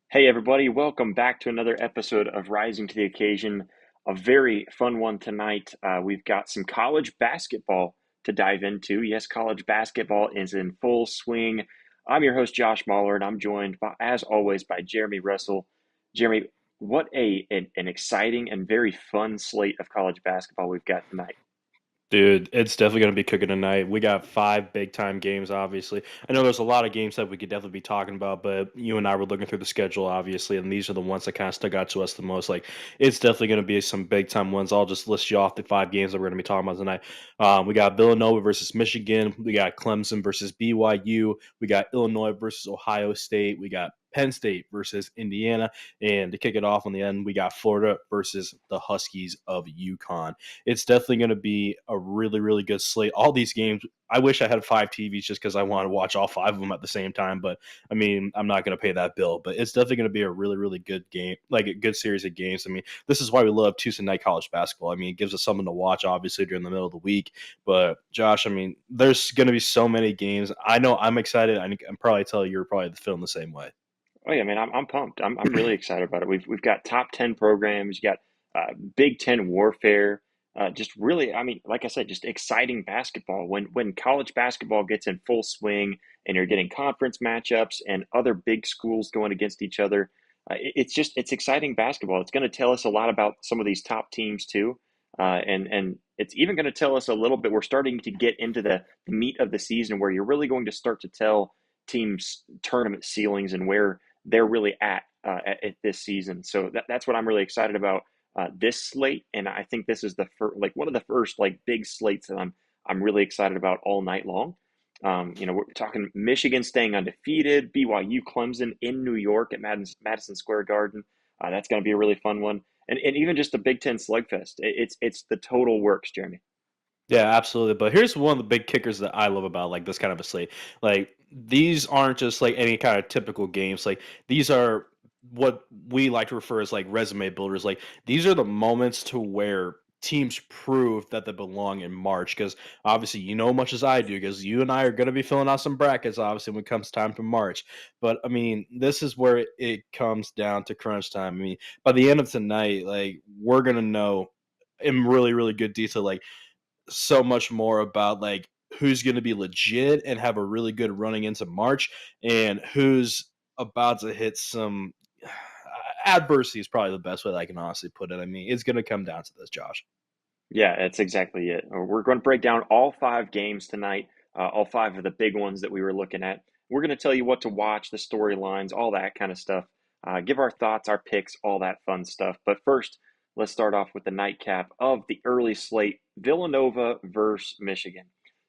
Hey, everybody, welcome back to another episode of Rising to the Occasion. A very fun one tonight. We've got some college basketball to dive into. Yes, college basketball is in full swing. I'm your host, Josh Mahler, and I'm joined, as always, by Jeremy Russell. Jeremy, what an exciting and very fun slate of college basketball we've got tonight. Dude, it's definitely going to be cooking tonight. We got five big time games, obviously. I know there's a lot of games that we could definitely be talking about, but you and I were looking through the schedule, obviously, and these are the ones that kind of stuck out to us the most. Like, it's definitely going to be some big time ones. I'll just list you off the five games that we're going to be talking about tonight. We got Villanova versus Michigan. We got Clemson versus BYU. We got Illinois versus Ohio State. We got Penn State versus Indiana. And to kick it off on the end, we got Florida versus the Huskies of UConn. It's definitely going to be a really, really good slate. All these games, I wish I had five TVs just because I want to watch all five of them at the same time. But I mean, I'm not going to pay that bill. But it's definitely going to be a really, really good game, like a good series of games. I mean, this is why we love Tuesday night college basketball. I mean, it gives us something to watch, obviously, during the middle of the week. But Josh, I mean, there's going to be so many games. I know I'm excited. I'm probably tell you you're probably feeling the same way. Oh yeah, man, I'm pumped. I'm really excited about it. We've got top 10 programs. You got Big Ten warfare. Just really, I mean, like I said, just exciting basketball. When college basketball gets in full swing and you're getting conference matchups and other big schools going against each other, it's exciting basketball. It's going to tell us a lot about some of these top teams too, and it's even going to tell us a little bit. We're starting to get into the meat of the season where you're really going to start to tell teams tournament ceilings and where they're really at this season. So that's what I'm really excited about this slate, and I think this is the like one of the first like big slates that I'm really excited about all night long. We're talking Michigan staying undefeated, BYU Clemson in New York at Madison Square Garden. That's going to be a really fun one, and even just the Big Ten slugfest. It's the total works, Jeremy. Yeah, absolutely. But here's one of the big kickers that I love about like this kind of a slate. Like these aren't just like any kind of typical games. Like these are what we like to refer as like resume builders. Like these are the moments to where teams prove that they belong in March. Because obviously you know much as I do, because you and I are going to be filling out some brackets. Obviously when it comes time for March. But I mean, this is where it comes down to crunch time. I mean, by the end of tonight, like we're gonna know in really really good detail like so much more about like who's going to be legit and have a really good running into March and who's about to hit some adversity is probably the best way that I can honestly put it. I mean, it's going to come down to this, Josh. Yeah, that's exactly it. We're going to break down all five games tonight, all five of the big ones that we were looking at. We're going to tell you what to watch, the storylines, all that kind of stuff. Give our thoughts, our picks, all that fun stuff. But first, let's start off with the nightcap of the early slate, Villanova versus Michigan.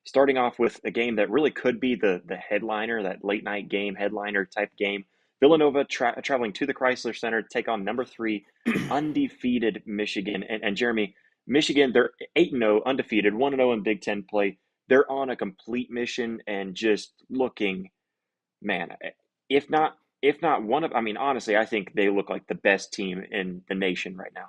Starting off with a game that really could be the headliner, that late night game, headliner type game. Villanova traveling to the Chrysler Center to take on number three, undefeated Michigan. And Jeremy, Michigan, they're 8-0, undefeated, 1-0 in Big Ten play. They're on a complete mission and just looking, man, if not one of, I mean, honestly, I think they look like the best team in the nation right now.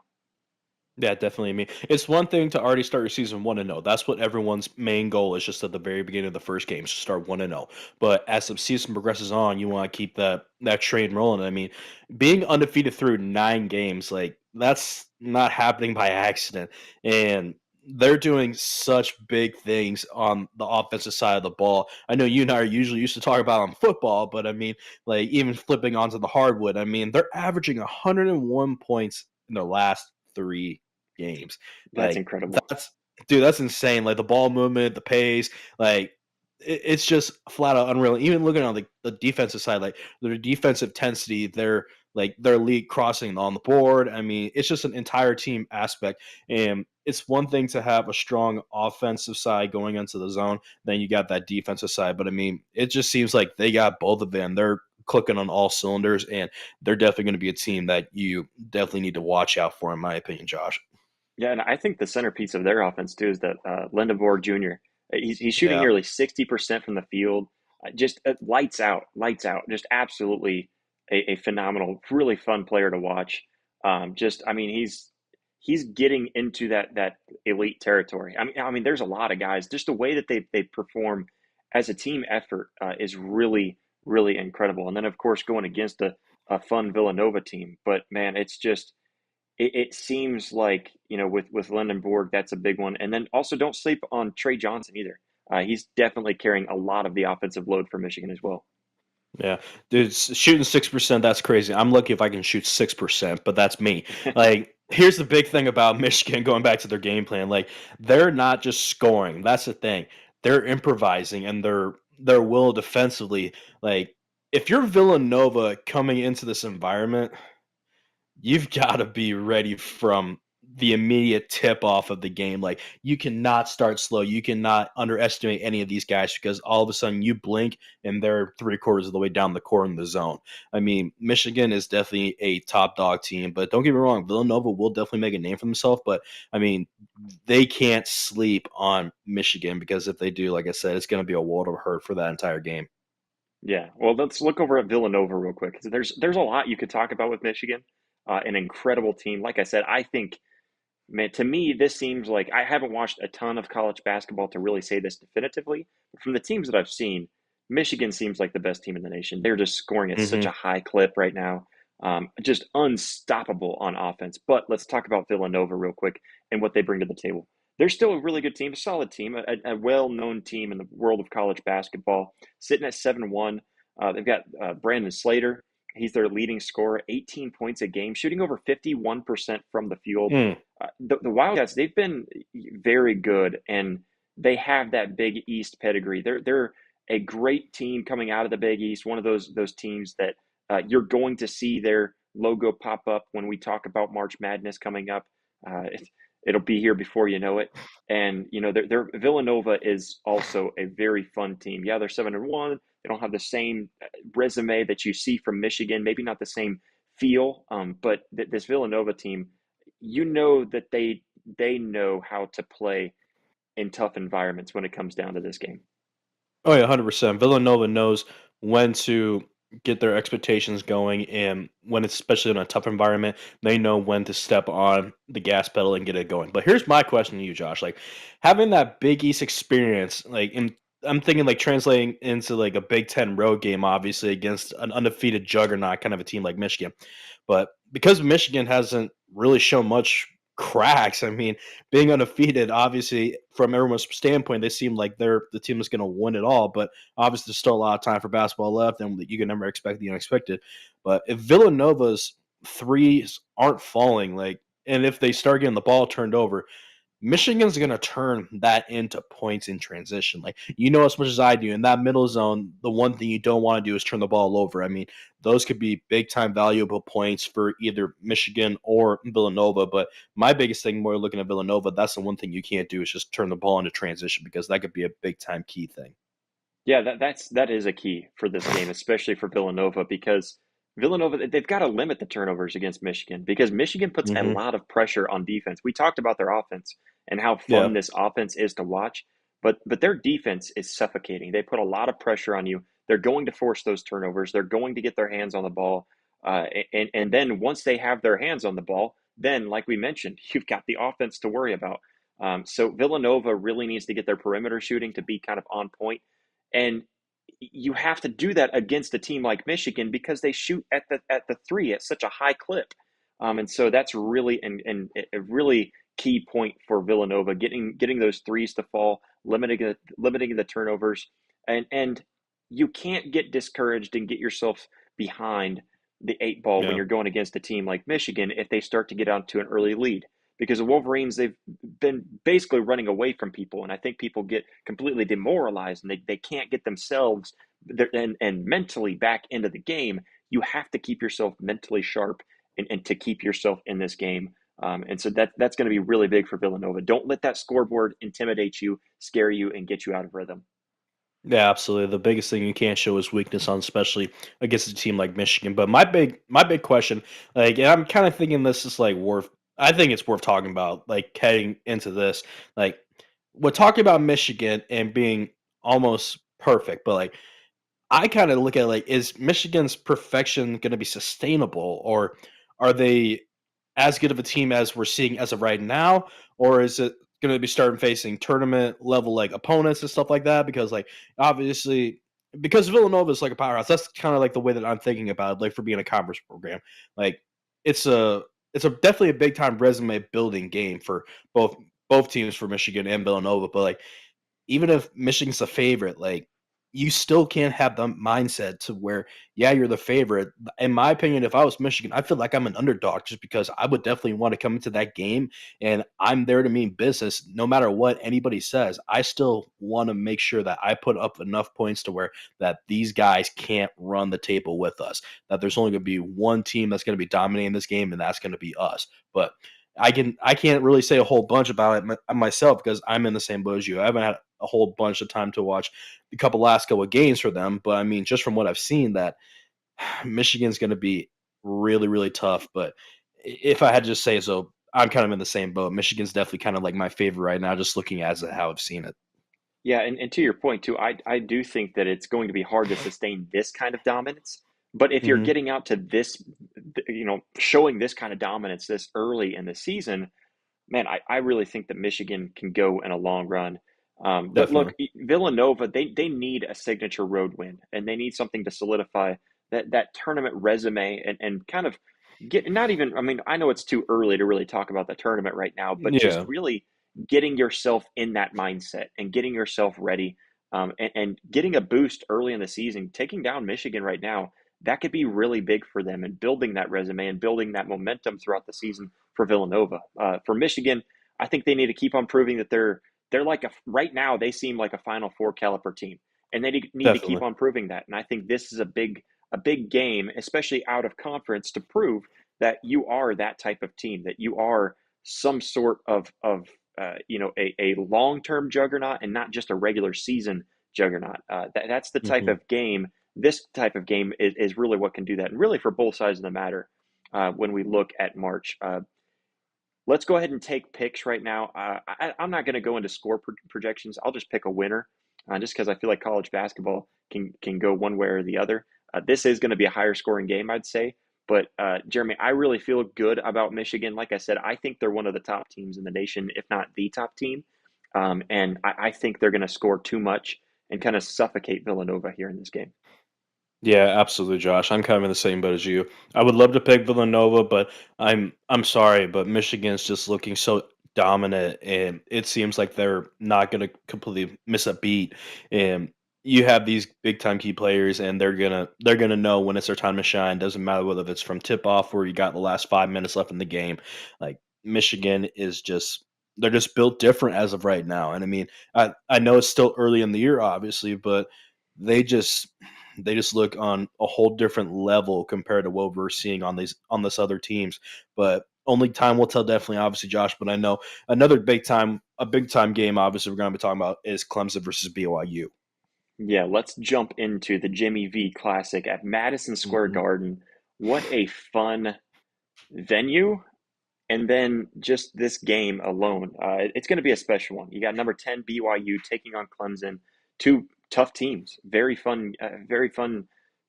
Yeah, definitely. I mean, it's one thing to already start your season 1-0. That's what everyone's main goal is, just at the very beginning of the first game, to start 1-0. But as the season progresses on, you want to keep that train rolling. I mean, being undefeated through 9 games, like that's not happening by accident. And they're doing such big things on the offensive side of the ball. I know you and I are usually used to talk about on football, but I mean, like even flipping onto the hardwood, I mean, they're averaging 101 points in their last 3 games. That's Like incredible. that's dude, that's insane. Like the ball movement, the pace, like it's just flat out unreal. Even looking on the defensive side, like their defensive intensity, their lead crossing on the board. I mean, it's just an entire team aspect. And it's one thing to have a strong offensive side going into the zone, then you got that defensive side. But I mean, it just seems like they got both of them. They're clicking on all cylinders, and they're definitely going to be a team that you definitely need to watch out for, in my opinion, Josh. Yeah, and I think the centerpiece of their offense too is that Lindenborg Jr. He's shooting Yeah. nearly 60% from the field, just lights out, just absolutely a phenomenal, really fun player to watch. Just, I mean, he's getting into that elite territory. There's a lot of guys. Just the way that they perform as a team effort is really really incredible. And then, of course, going against a fun Villanova team. But man, it's just it seems like with Lindenborg, that's a big one. And then also don't sleep on Trey Johnson either. He's definitely carrying a lot of the offensive load for Michigan as well. Yeah, dude, shooting 6%, that's crazy. I'm lucky if I can shoot 6%, but that's me. Like, here's the big thing about Michigan going back to their game plan. Like, they're not just scoring. That's the thing. They're improvising and they're will defensively. Like, if you're Villanova coming into this environment, you've got to be ready from the immediate tip off of the game. Like, you cannot start slow. You cannot underestimate any of these guys because all of a sudden you blink and they're three-quarters of the way down the court in the zone. I mean, Michigan is definitely a top dog team, but don't get me wrong, Villanova will definitely make a name for themselves. But I mean, they can't sleep on Michigan because if they do, like I said, it's going to be a world of hurt for that entire game. Yeah, well, let's look over at Villanova real quick. There's a lot you could talk about with Michigan. An incredible team. Like I said, I think, man, to me, this seems like I haven't watched a ton of college basketball to really say this definitively. But from the teams that I've seen, Michigan seems like the best team in the nation. They're just scoring at such a Hmm. high clip right now, just unstoppable on offense. But let's talk about Villanova real quick and what they bring to the table. They're still a really good team, a solid team, a well-known team in the world of college basketball, sitting at 7-1. They've got Brandon Slater. He's their leading scorer, 18 points a game, shooting over 51% from the field. Mm. The Wildcats, they've been very good, and they have that Big East pedigree. They're a great team coming out of the Big East. One of those teams that you're going to see their logo pop up when we talk about March Madness coming up. It'll be here before you know it. And their Villanova is also a very fun team. Yeah, they're 7-1. They don't have the same resume that you see from Michigan. Maybe not the same feel, but this Villanova team, that they know how to play in tough environments when it comes down to this game. Oh yeah, 100%. Villanova knows when to get their expectations going, and when it's especially in a tough environment, they know when to step on the gas pedal and get it going. But here's my question to you, Josh: like having that Big East experience, I'm thinking like translating into like a Big Ten road game, obviously against an undefeated juggernaut, kind of a team like Michigan. But because Michigan hasn't really shown much cracks, I mean, being undefeated, obviously, from everyone's standpoint, they seem like they're the team that's going to win it all. But obviously, there's still a lot of time for basketball left, and you can never expect the unexpected. But if Villanova's threes aren't falling, like, and if they start getting the ball turned over, Michigan's going to turn that into points in transition. Like, as much as I do, in that middle zone, the one thing you don't want to do is turn the ball over. I mean, those could be big time valuable points for either Michigan or Villanova. But my biggest thing, more looking at Villanova, that's the one thing you can't do is just turn the ball into transition because that could be a big time key thing. Yeah, that is a key for this game, especially for Villanova, because Villanova, they've got to limit the turnovers against Michigan because Michigan puts a Hmm. lot of pressure on defense. We talked about their offense and how Yeah. fun this offense is to watch, but their defense is suffocating. They put a lot of pressure on you. They're going to force those turnovers. They're going to get their hands on the ball, and then once they have their hands on the ball, then like we mentioned, you've got the offense to worry about. So Villanova really needs to get their perimeter shooting to be kind of on point, and you have to do that against a team like Michigan because they shoot at the three at such a high clip. And so that's really and a really key point for Villanova, getting those threes to fall, limiting the turnovers, and you can't get discouraged and get yourself behind the eight ball when Yeah. you're going against a team like Michigan if they start to get out to an early lead, because the Wolverines, they've been basically running away from people, and I think people get completely demoralized and they can't get themselves and mentally back into the game. You have to keep yourself mentally sharp and to keep yourself in this game. And so that's going to be really big for Villanova. Don't let that scoreboard intimidate you, scare you, and get you out of rhythm. Yeah, absolutely. The biggest thing you can't show is weakness on, especially against a team like Michigan. But my big question, like, and I'm kind of thinking this is like worth. I think it's worth talking about, like, heading into this. Like, we're talking about Michigan and being almost perfect, but like, I kind of look at it like, is Michigan's perfection going to be sustainable, or are they as good of a team as we're seeing as of right now, or is it going to be starting facing tournament level like opponents and stuff like that? Because like obviously. because Villanova is like a powerhouse. That's kind of like the way that I'm thinking about it, like for being a conference program. Like it's a it's a definitely a big time resume building game for both teams for Michigan and Villanova. But like even if Michigan's the favorite, like you still can't have the mindset to where, yeah, you're the favorite. In my opinion, if I was Michigan, I feel like I'm an underdog just because I would definitely want to come into that game and I'm there to mean business no matter what anybody says. I still want to make sure that I put up enough points to where that these guys can't run the table with us. That there's only going to be one team that's going to be dominating this game, and that's going to be us. But I can't really say a whole bunch about it myself because I'm in the same boat as you. I haven't had a whole bunch of time to watch the last couple of games for them, but I mean, just from what I've seen, that Michigan's going to be really really tough. But if I had to just say so, I'm kind of in the same boat. Michigan's definitely kind of like my favorite right now, just looking as at how I've seen it. Yeah, and to your point too, I do think that it's going to be hard to sustain this kind of dominance. But if you're Hmm. getting out to this, showing this kind of dominance this early in the season, man, I really think that Michigan can go in a long run. But Definitely. look, Villanova, they need a signature road win, and they need something to solidify that tournament resume and kind of get not even. I mean, I know it's too early to really talk about the tournament right now, but just Yeah, really getting yourself in that mindset and getting yourself ready, and getting a boost early in the season, taking down Michigan right now. That could be really big for them and building that resume and building that momentum throughout the season for Villanova. For Michigan, I think they need to keep on proving that they're like a right now they seem like a Final Four caliber team, and they need to keep definitely. on proving that. And I think this is a big game, especially out of conference, to prove that you are that type of team, that you are some sort of a long term juggernaut and not just a regular season juggernaut. That's the type Hmm. of game. This type of game is really what can do that, and really for both sides of the matter. When we look at March, let's go ahead and take picks right now. I'm not going to go into score projections. I'll just pick a winner, just because I feel like college basketball can go one way or the other. This is going to be a higher scoring game, I'd say. But Jeremy, I really feel good about Michigan. Like I said, I think they're one of the top teams in the nation, if not the top team. And I think they're going to score too much and kind of suffocate Villanova here in this game. Yeah, absolutely, Josh. I'm kind of in the same boat as you. I would love to pick Villanova, but I'm sorry, but Michigan's just looking so dominant, and it seems like they're not going to completely miss a beat. And you have these big time key players, and they're gonna know when it's their time to shine. Doesn't matter whether it's from tip off or you got the last 5 minutes left in the game. Like Michigan is just they're just built different as of right now. And I mean, I know it's still early in the year, obviously, but they just they just look on a whole different level compared to what we're seeing on this other teams. But only time will tell, definitely, obviously, Josh. But I know another big time game, obviously, we're going to be talking about is Clemson versus BYU. Yeah, let's jump into the Jimmy V Classic at Madison Square Hmm. Garden. What a fun venue. And then just this game alone, it's going to be a special one. You got number 10 BYU taking on Clemson, two tough teams. Very fun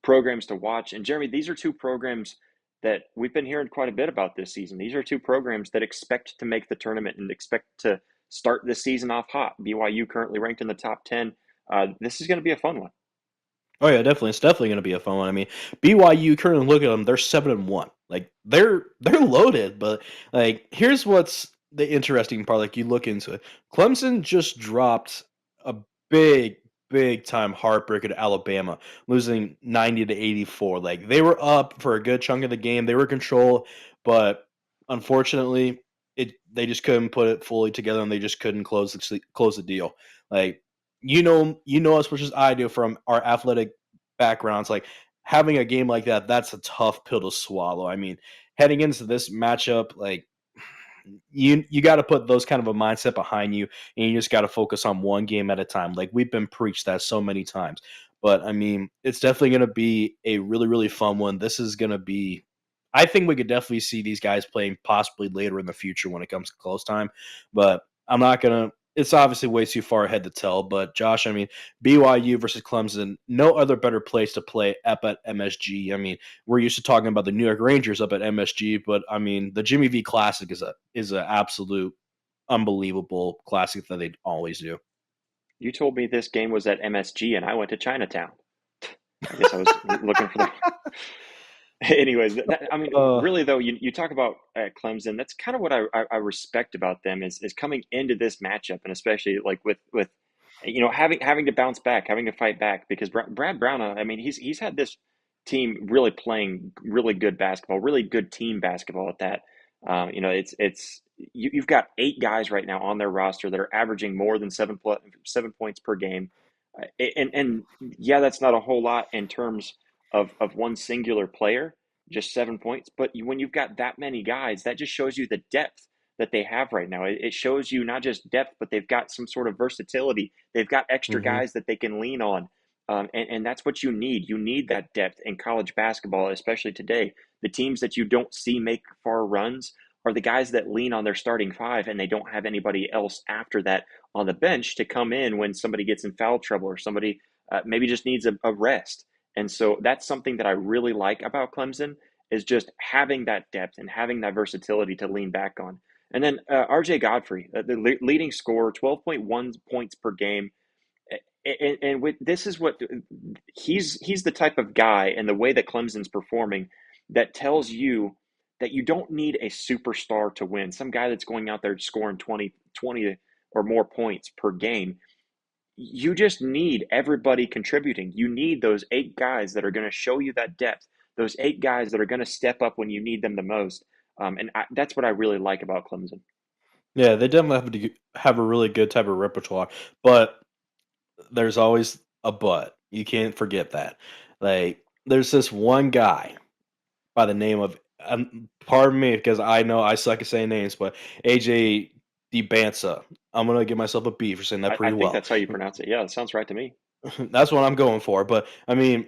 programs to watch. And Jeremy, these are two programs that we've been hearing quite a bit about this season. These are two programs that expect to make the tournament and expect to start this season off hot. BYU currently ranked in the top 10. This is going to be a fun one. Oh yeah, definitely. It's definitely going to be a fun one. I mean, BYU currently look at them; they're 7-1. Like they're loaded. But like, here's what's the interesting part. Like you look into it, Clemson just dropped a big, big time heartbreaker to Alabama, losing 90-84. Like they were up for a good chunk of the game. They were in control, but unfortunately, they just couldn't put it fully together, and they just couldn't close the deal. Like you know as much as I do from our athletic backgrounds, like having a game like that, that's a tough pill to swallow. I mean, heading into this matchup, like you got to put those kind of a mindset behind you, and you just got to focus on one game at a time. Like we've been preached that so many times. But I mean, it's definitely going to be a really really fun one. This is going to be I think we could definitely see these guys playing possibly later in the future when it comes to close time, but I'm not going to it's obviously way too far ahead to tell, but Josh, I mean, BYU versus Clemson, no other better place to play up at MSG. I mean, we're used to talking about the New York Rangers up at MSG, but I mean, the Jimmy V Classic is an absolute unbelievable classic that they always do. You told me this game was at MSG, and I went to Chinatown. I guess I was looking for the. Anyways, I mean, Uh, really though, you talk about Clemson. That's kind of what I respect about them is coming into this matchup, and especially like with having to bounce back, having to fight back because Brad Brown. I mean, he's had this team really playing really good basketball, really good team basketball at that. You've got 8 guys right now on their roster that are averaging more than 7 points per game, and yeah, that's not a whole lot in terms of one singular player, just 7 points. But when you've got that many guys, that just shows you the depth that they have right now. It shows you not just depth, but they've got some sort of versatility. They've got extra mhm. guys that they can lean on. And that's what you need. You need that depth in college basketball, especially today. The teams that you don't see make far runs are the guys that lean on their starting five and they don't have anybody else after that on the bench to come in when somebody gets in foul trouble or somebody maybe just needs a rest. And so that's something that I really like about Clemson is just having that depth and having that versatility to lean back on. And then RJ Godfrey, the leading scorer, 12.1 points per game. This is what he's the type of guy and the way that Clemson's performing that tells you that you don't need a superstar to win. Some guy that's going out there scoring 20 or more points per game. You just need everybody contributing. You need those 8 guys that are going to show you that depth, those 8 guys that are going to step up when you need them the most. That's what I really like about Clemson. Yeah, they definitely have a really good type of repertoire, but there's always a but. You can't forget that. Like, there's this one guy by the name of, pardon me because I know I suck at saying names, but AJ DeBansa. I'm gonna give myself a B for saying that I pretty think well. that's how you pronounce it. Yeah, that sounds right to me. That's what I'm going for. But I mean,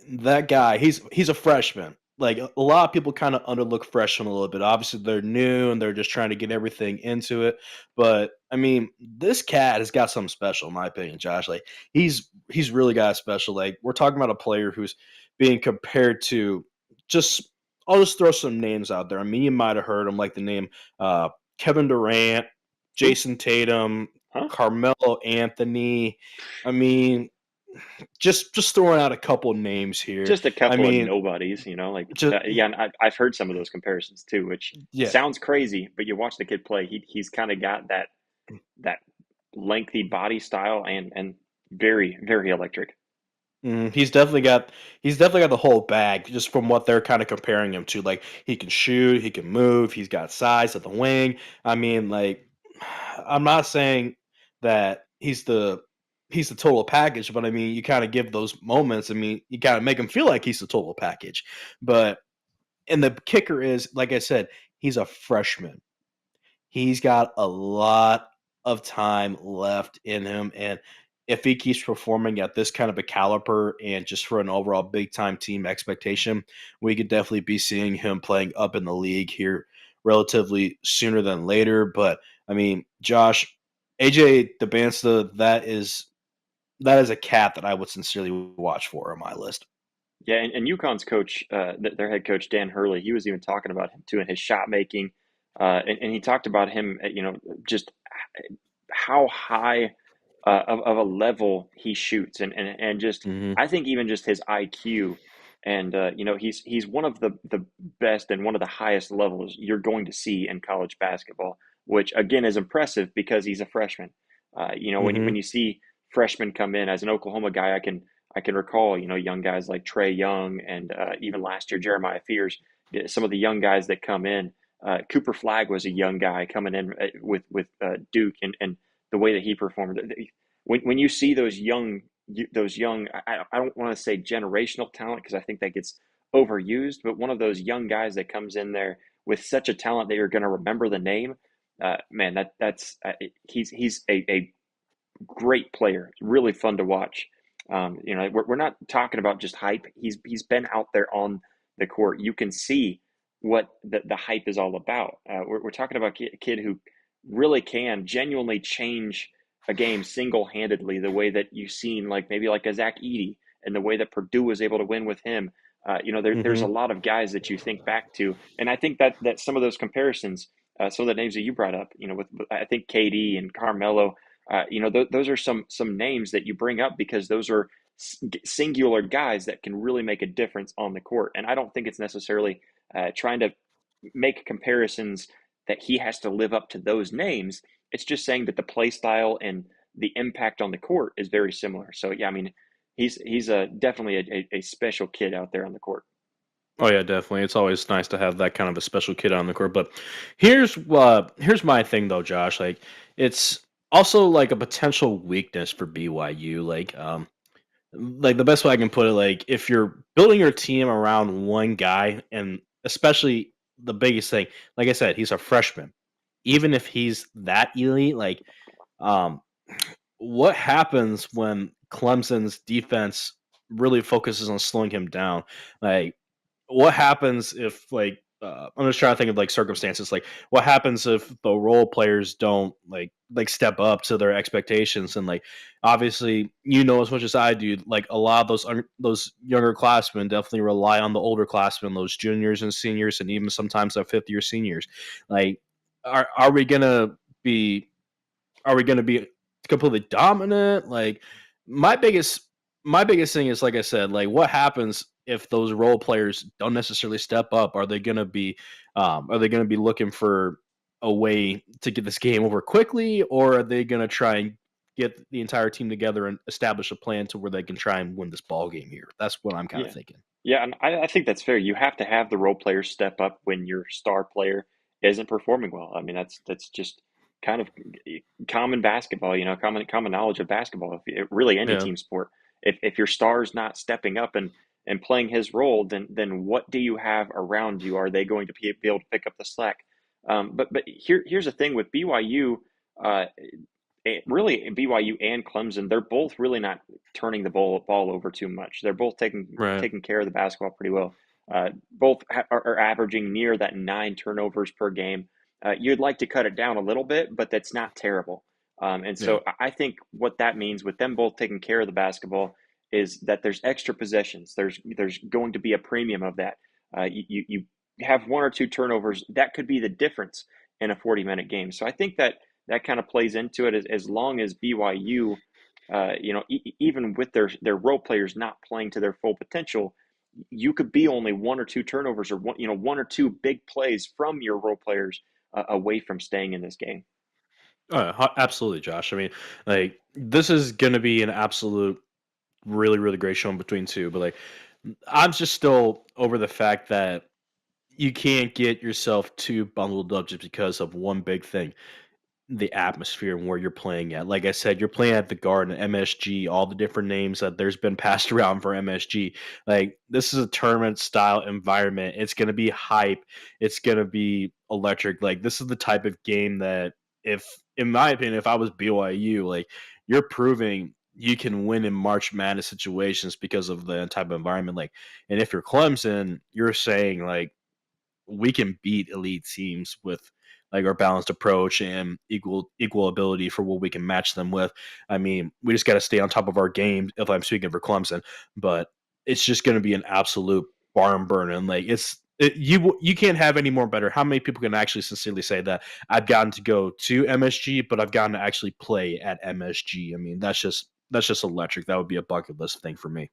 that guy, he's a freshman. Like a lot of people kind of underlook freshmen a little bit. Obviously, they're new and they're just trying to get everything into it. But I mean, this cat has got something special, in my opinion, Josh. Like he's really got a special. Like we're talking about a player who's being compared to just. I'll just throw some names out there. I mean, you might have heard him, like the name Kevin Durant, Who? Jason Tatum, Huh? Carmelo Anthony. I mean, just throwing out a couple names here. Just a I couple of mean, nobodies, just yeah, and I've heard some of those comparisons too, which yeah. sounds crazy, but you watch the kid play, he's kind of got that lengthy body style and very, very electric. He's definitely got the whole bag just from what they're kind of comparing him to. Like he can shoot, he can move, he's got size at the wing. I mean, like I'm not saying that he's the total package, but I mean, you kind of give those moments. I mean, you kind of make him feel like he's the total package. But and the kicker is, like I said, he's a freshman. He's got a lot of time left in him, and if he keeps performing at this kind of a caliber and just for an overall big time team expectation, we could definitely be seeing him playing up in the league here relatively sooner than later. But I mean, Josh, AJ DeBansta, that is a cat that I would sincerely watch for on my list. Yeah, and UConn's coach, their head coach Dan Hurley, he was even talking about him too and his shot making, and he talked about him, just how high of a level he shoots, and just Hmm. I think even just his IQ, and he's one of the best and one of the highest levels you're going to see in college basketball, which again is impressive because he's a freshman. When Hmm. you see freshmen come in as an Oklahoma guy, I can recall, young guys like Trey Young and even last year Jeremiah Fears, some of the young guys that come in. Cooper Flagg was a young guy coming in with Duke, and the way that he performed. When you see those young, I don't want to say generational talent because I think that gets overused, but one of those young guys that comes in there with such a talent that you're going to remember the name, man, that's he's a great player. It's really fun to watch. We're not talking about just hype. He's been out there on the court. You can see what the hype is all about. We're talking about a kid who really can genuinely change a game single handedly, the way that you've seen, like maybe like a Zach Edey, and the way that Purdue was able to win with him. There's a Hmm. lot of guys that you think back to, and I think that some of those comparisons, some of the names that you brought up, with I think KD and Carmelo, those are some names that you bring up because those are singular guys that can really make a difference on the court. And I don't think it's necessarily trying to make comparisons that he has to live up to those names. It's just saying that the play style and the impact on the court is very similar. So yeah, I mean, he's definitely a special kid out there on the court. Oh yeah, definitely. It's always nice to have that kind of a special kid on the court. But here's my thing though, Josh. Like it's also like a potential weakness for BYU. Like the best way I can put it, like if you're building your team around one guy, and especially the biggest thing, like I said, he's a freshman. Even if he's that elite, um, what happens when Clemson's defense really focuses on slowing him down? Like what happens if I'm just trying to think of like circumstances like what happens if the role players don't step up to their expectations and like obviously as much as I do like a lot of those younger classmen definitely rely on the older classmen, those juniors and seniors and even sometimes the fifth year seniors. Like are we gonna be are we going to be completely dominant? Like my biggest my biggest thing is like I said, like what happens if those role players don't necessarily step up? Are they going to be looking for a way to get this game over quickly, or are they going to try and get the entire team together and establish a plan to where they can try and win this ball game here? That's what I'm kind of Yeah. thinking. Yeah, and I think that's fair. You have to have the role players step up when your star player isn't performing well. I mean, that's just kind of common basketball, common knowledge of basketball. Really any Yeah. team sport. If your star's not stepping up and playing his role, then what do you have around you? Are they going to be able to pick up the slack? But here's the thing with BYU. Uh, really BYU and Clemson, they're both really not turning the ball over too much. They're both Right. taking care of the basketball pretty well. Both are averaging near that 9 turnovers per game. You'd like to cut it down a little bit, but that's not terrible. And Yeah. so I think what that means with them both taking care of the basketball is that there's extra possessions. There's going to be a premium of that. You have 1 or 2 turnovers that could be the difference in a 40-minute game. So I think that kind of plays into it as long as BYU, even with their role players not playing to their full potential, you could be only 1 or 2 turnovers or one or two big plays from your role players away from staying in this game. Absolutely, Josh. I mean, like this is going to be an absolute really, really great showing between two. But like, I'm just still over the fact that you can't get yourself too bundled up just because of one big thing, the atmosphere and where you're playing at. Like I said, you're playing at the Garden, MSG, all the different names that there's been passed around for MSG. Like this is a tournament style environment. It's gonna be hype. It's gonna be electric. Like this is the type of game that if in my opinion, if I was BYU, like you're proving you can win in March Madness situations because of the type of environment. Like, and if you're Clemson, you're saying like we can beat elite teams with like our balanced approach and equal ability for what we can match them with. I mean, we just got to stay on top of our game. If I'm speaking for Clemson, but it's just going to be an absolute barn burning. Like you can't have any more better. How many people can actually sincerely say that I've gotten to go to MSG, but I've gotten to actually play at MSG? I mean, that's just electric. That would be a bucket list thing for me.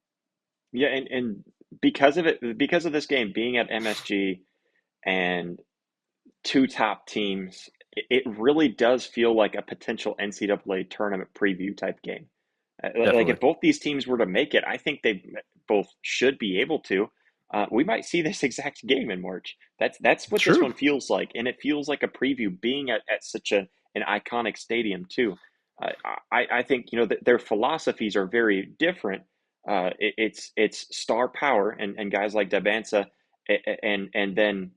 Yeah, and because of this game being at MSG and two top teams, it really does feel like a potential NCAA tournament preview type game. Like Definitely if both these teams were to make it, I think they both should be able to. We might see this exact game in March. That's what this true. one feels like, and it feels like a preview being at such an iconic stadium too. I think their philosophies are very different. It's star power and guys like Dabansa, and then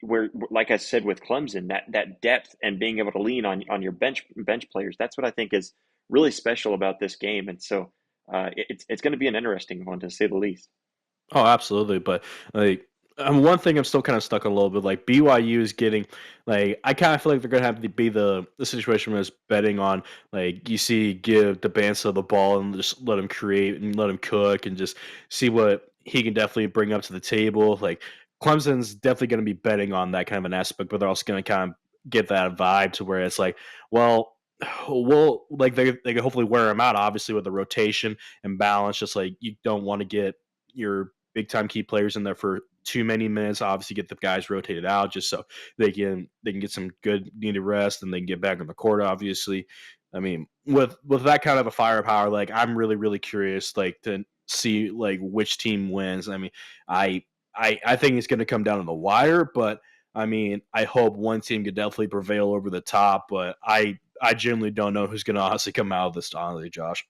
where, like I said with Clemson, that depth and being able to lean on your bench players. That's what I think is really special about this game, and so it's going to be an interesting one to say the least. Oh, absolutely. But like, one thing I'm still kind of stuck on a little bit. Like BYU is getting, like, I kind of feel like they're gonna have to be the situation where it's betting on like you see give Debansa the ball and just let him create and let him cook and just see what he can definitely bring up to the table. Like Clemson's definitely going to be betting on that kind of an aspect, but they're also going to kind of get that vibe to where it's like, well. Well, like they can hopefully wear him out, obviously with the rotation and balance. Just like you don't want to get your big time key players in there for too many minutes. Obviously, get the guys rotated out just so they can get some good needed rest and they can get back on the court. Obviously, I mean with that kind of a firepower, like I'm really curious, like to see like which team wins. I mean, I I think it's going to come down to the wire, but I mean, I hope one team could definitely prevail over the top, but I genuinely don't know who's going to honestly come out of this, honestly, Josh.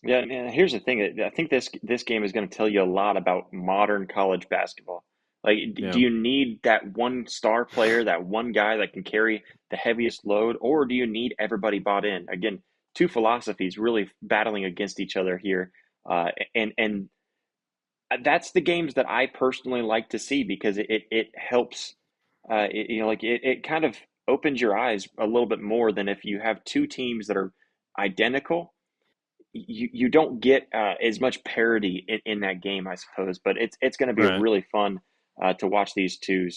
Yeah, and here's the thing. I think this game is going to tell you a lot about modern college basketball. Like, do Yeah. you need that one star player, that one guy that can carry the heaviest load, or do you need everybody bought in? Again, two philosophies really battling against each other here, and that's the games that I personally like to see because it helps. It kind of opens your eyes a little bit more than if you have two teams that are identical. You don't get as much parity in that game, I suppose. But it's going to be Right. really fun to watch these two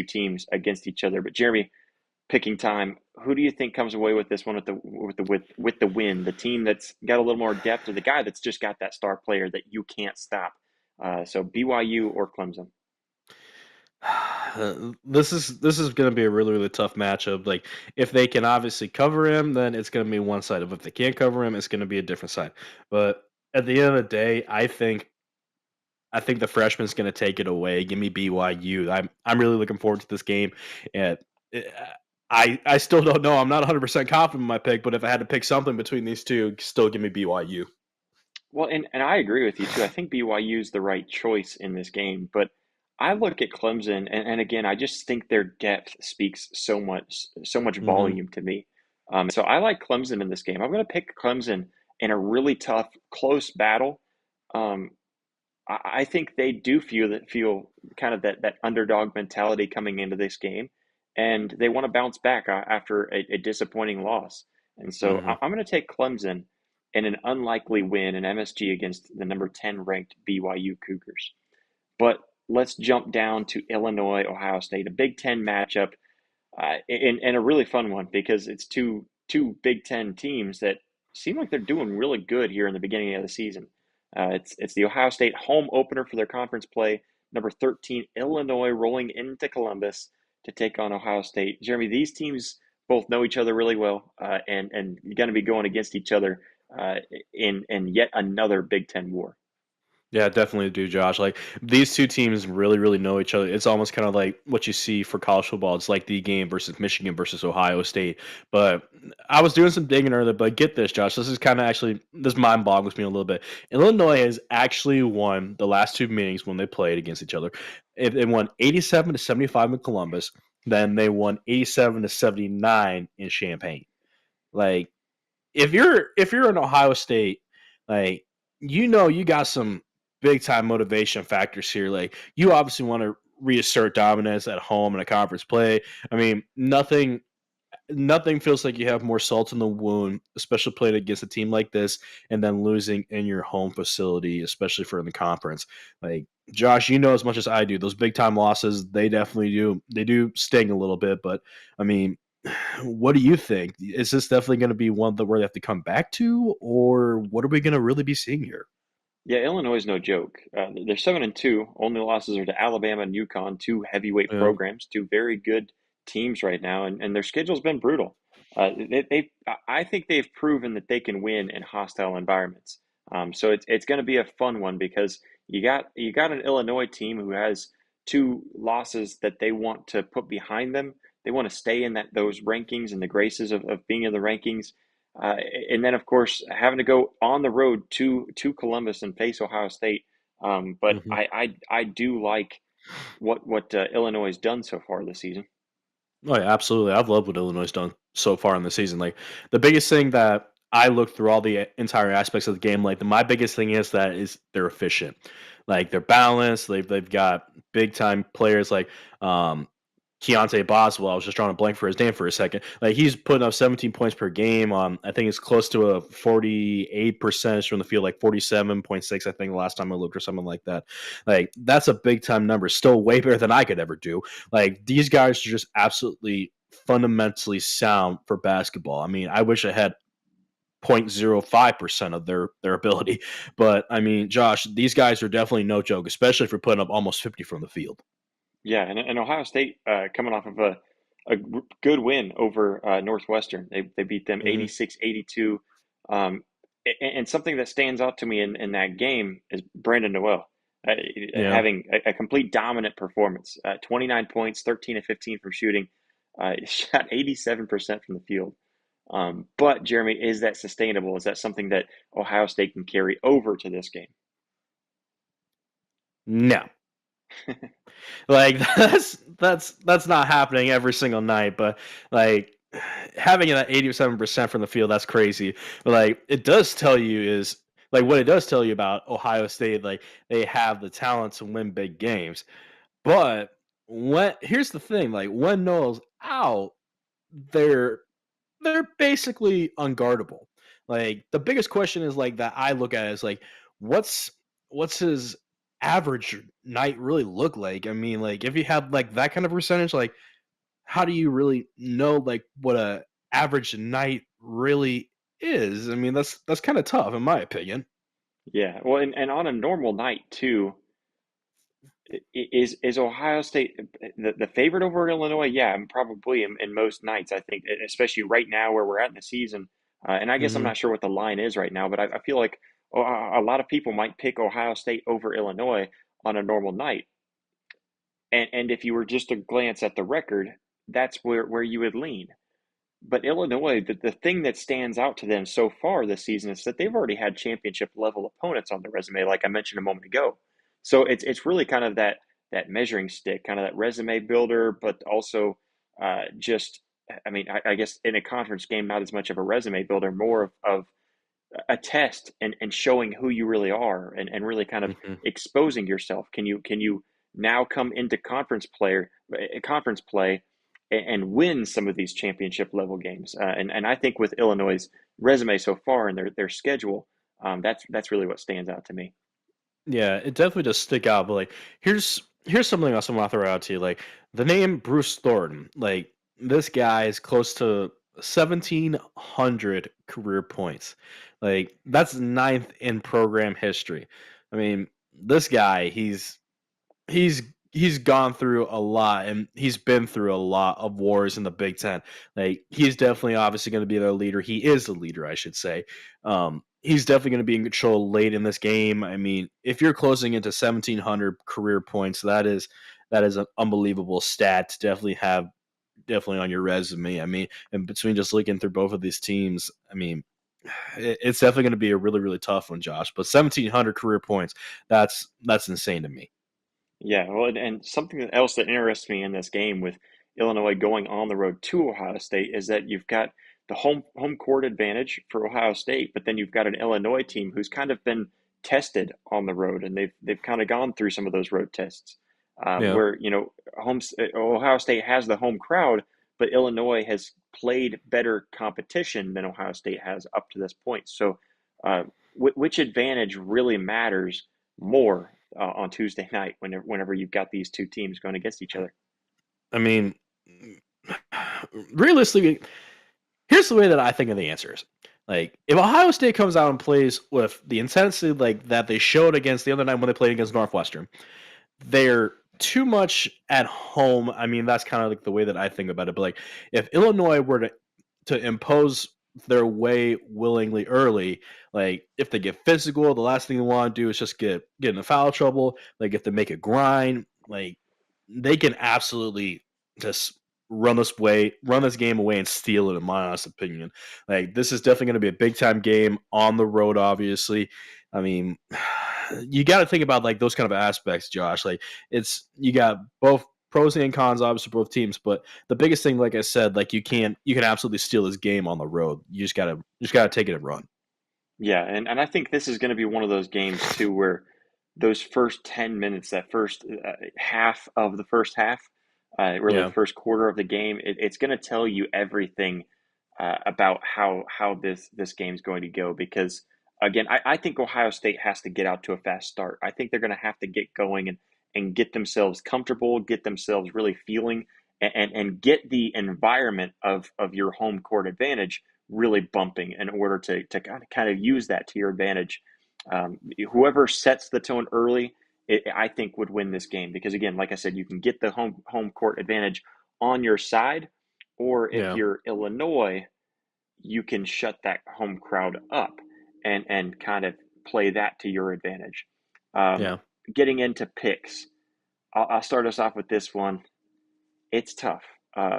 teams against each other. But Jeremy, picking time, who do you think comes away with this one with the win? The team that's got a little more depth, or the guy that's just got that star player that you can't stop? So BYU or Clemson? This is going to be a really tough matchup. Like if they can obviously cover him, then it's going to be one side. If they can't cover him, it's going to be a different side. But at the end of the day, I think the freshman's going to take it away. Give me BYU. I'm really looking forward to this game. And uh, I still don't know. I'm not 100% confident in my pick, but if I had to pick something between these two, still give me BYU. Well, and I agree with you too. I think BYU is the right choice in this game, but I look at Clemson, and again, I just think their depth speaks so much Hmm. volume to me. So I like Clemson in this game. I'm going to pick Clemson in a really tough, close battle. Um, I think they do feel kind of that underdog mentality coming into this game, and they want to bounce back after a disappointing loss. And so Hmm. I'm going to take Clemson in an unlikely win in MSG against the number 10 ranked BYU Cougars. But let's jump down to Illinois, Ohio State, a Big Ten matchup, and a really fun one because it's two Big Ten teams that seem like they're doing really good here in the beginning of the season. It's the Ohio State home opener for their conference play. Number 13 Illinois rolling into Columbus to take on Ohio State. Jeremy, these teams both know each other really well, and going to be going against each other uh, in yet another Big Ten war. Yeah, definitely do, Josh. Like these two teams really know each other. It's almost kind of like what you see for college football. It's like the game versus Michigan versus Ohio State. But I was doing some digging earlier, but get this, Josh. This is kind of actually this mind boggles me a little bit. Illinois has actually won the last two meetings when they played against each other. They won 87-75 in Columbus. Then they won 87-79 in Champaign. Like if you're in Ohio State, like you got some big time motivation factors here. Like you obviously want to reassert dominance at home in a conference play. I mean, nothing feels like you have more salt in the wound, especially playing against a team like this and then losing in your home facility, especially for in the conference. Like Josh, you know as much as I do, those big time losses, they do sting a little bit, but I mean, what do you think? Is this definitely going to be one that where they have to come back to, or what are we going to really be seeing here? Yeah, Illinois is no joke. They're 7-2. Only losses are to Alabama and UConn, two heavyweight Yeah. programs, two very good teams right now, and their schedule's been brutal. I think they've proven that they can win in hostile environments. So it's going to be a fun one because you got an Illinois team who has two losses that they want to put behind them. They want to stay in those rankings and the graces of being in the rankings. Uh, and then, of course, having to go on the road to Columbus and face Ohio State. But Hmm. I do like what Illinois has done so far this season. Oh, yeah, absolutely. I've loved what Illinois has done so far in the season. Like the biggest thing that I look through all the entire aspects of the game. Like my biggest thing is they're efficient. Like they're balanced. They've got big time players like Keontae Boswell. I was just drawing a blank for his name for a second. Like he's putting up 17 points per game. I think it's close to a 48% from the field, like 47.6. I think the last time I looked or something like that. Like that's a big time number. Still way better than I could ever do. Like these guys are just absolutely fundamentally sound for basketball. I mean, I wish I had 0.05% of their ability, but I mean, Josh, these guys are definitely no joke, especially if you're putting up almost 50 from the field. Yeah, and Ohio State coming off of good win over Northwestern. They beat them Hmm. 86-82. And something that stands out to me in that game is Brandon Noel uh, Yeah. having a complete dominant performance. 29 points, 13 of 15 from shooting. Shot 87% from the field. But Jeremy, is that sustainable? Is that something that Ohio State can carry over to this game? No. Like that's not happening every single night, but like having that 87% from the field, that's crazy. But like it does tell you is like what it does tell you about Ohio State, like they have the talent to win big games. But when here's the thing, like when Noel's out, they're they're basically unguardable. Like the biggest question is like that I look at is like what's what's his average night really look like? I mean, like if you have like that kind of percentage, like how do you really know like what a average night really is? I mean, that's kind of tough in my opinion. Yeah, well, and on a normal night too, is Ohio State the favorite over Illinois? Yeah, and probably in most nights, I think, especially right now where we're at in the season. And I guess I'm Hmm. not sure what the line is right now, but I feel like a lot of people might pick Ohio State over Illinois on a normal night. And if you were just to glance at the record, that's where you would lean. But Illinois, the thing that stands out to them so far this season is that they've already had championship level opponents on their resume, like I mentioned a moment ago. So it's really kind of that measuring stick, kind of that resume builder, but also just I mean, I guess in a conference game, not as much of a resume builder, more of a test and showing who you really are and really kind of Hmm. exposing yourself. Can you now come into conference play and win some of these championship level games? And I think with Illinois' resume so far and their schedule, that's really what stands out to me. Yeah, it definitely does stick out. But like, here's something else I want to throw out to you. Like the name Bruce Thornton. Like this guy is close to 1,700 career points. Like that's ninth in program history. I mean, this guy, he's he's gone through a lot and he's been through a lot of wars in the Big Ten. Like he's definitely obviously going to be their leader. He is the leader, I should say. He's definitely going to be in control late in this game. I mean, if you're closing into 1,700 career points, that is an unbelievable stat to definitely have definitely on your resume. I mean, and between just looking through both of these teams, I mean, it's definitely going to be a really really tough one, Josh. But 1,700 career points, that's insane to me. Yeah, well, and something else that interests me in this game with Illinois going on the road to Ohio State is that you've got the home court advantage for Ohio State, but then you've got an Illinois team who's kind of been tested on the road, and they've kind of gone through some of those road tests, Yeah. where Ohio State has the home crowd, but Illinois has played better competition than Ohio State has up to this point. So, uh, which advantage really matters more on Tuesday night whenever you've got these two teams going against each other. I mean, realistically, here's the way that I think of the answers. Like, if Ohio State comes out and plays with the intensity like that they showed against the other night when they played against Northwestern, they're too much at home. I mean, that's kind of like the way that I think about it. But like, if Illinois were to impose their way willingly early, like if they get physical, the last thing they want to do is just get into foul trouble. Like if they make a grind, like they can absolutely just run this game away and steal it. In my honest opinion, like this is definitely going to be a big time game on the road. Obviously, I mean, you got to think about like those kind of aspects, Josh. Like it's you got both pros and cons, obviously, both teams. But the biggest thing, like I said, like you can absolutely steal this game on the road. You just gotta take it and run. Yeah, and I think this is going to be one of those games too where those first 10 minutes, that first half of the first half, really the Yeah. first quarter of the game, it's going to tell you everything about how this game's going to go. Because again, I think Ohio State has to get out to a fast start. I think they're going to have to get going and get themselves comfortable, get themselves really feeling and get the environment of your home court advantage really bumping in order to kind of use that to your advantage. Whoever sets the tone early, I think would win this game because again, like I said, you can get the home court advantage on your side, or if Yeah. you're Illinois, you can shut that home crowd up and kind of play that to your advantage. Um, Yeah. Getting into picks, I'll start us off with this one. It's tough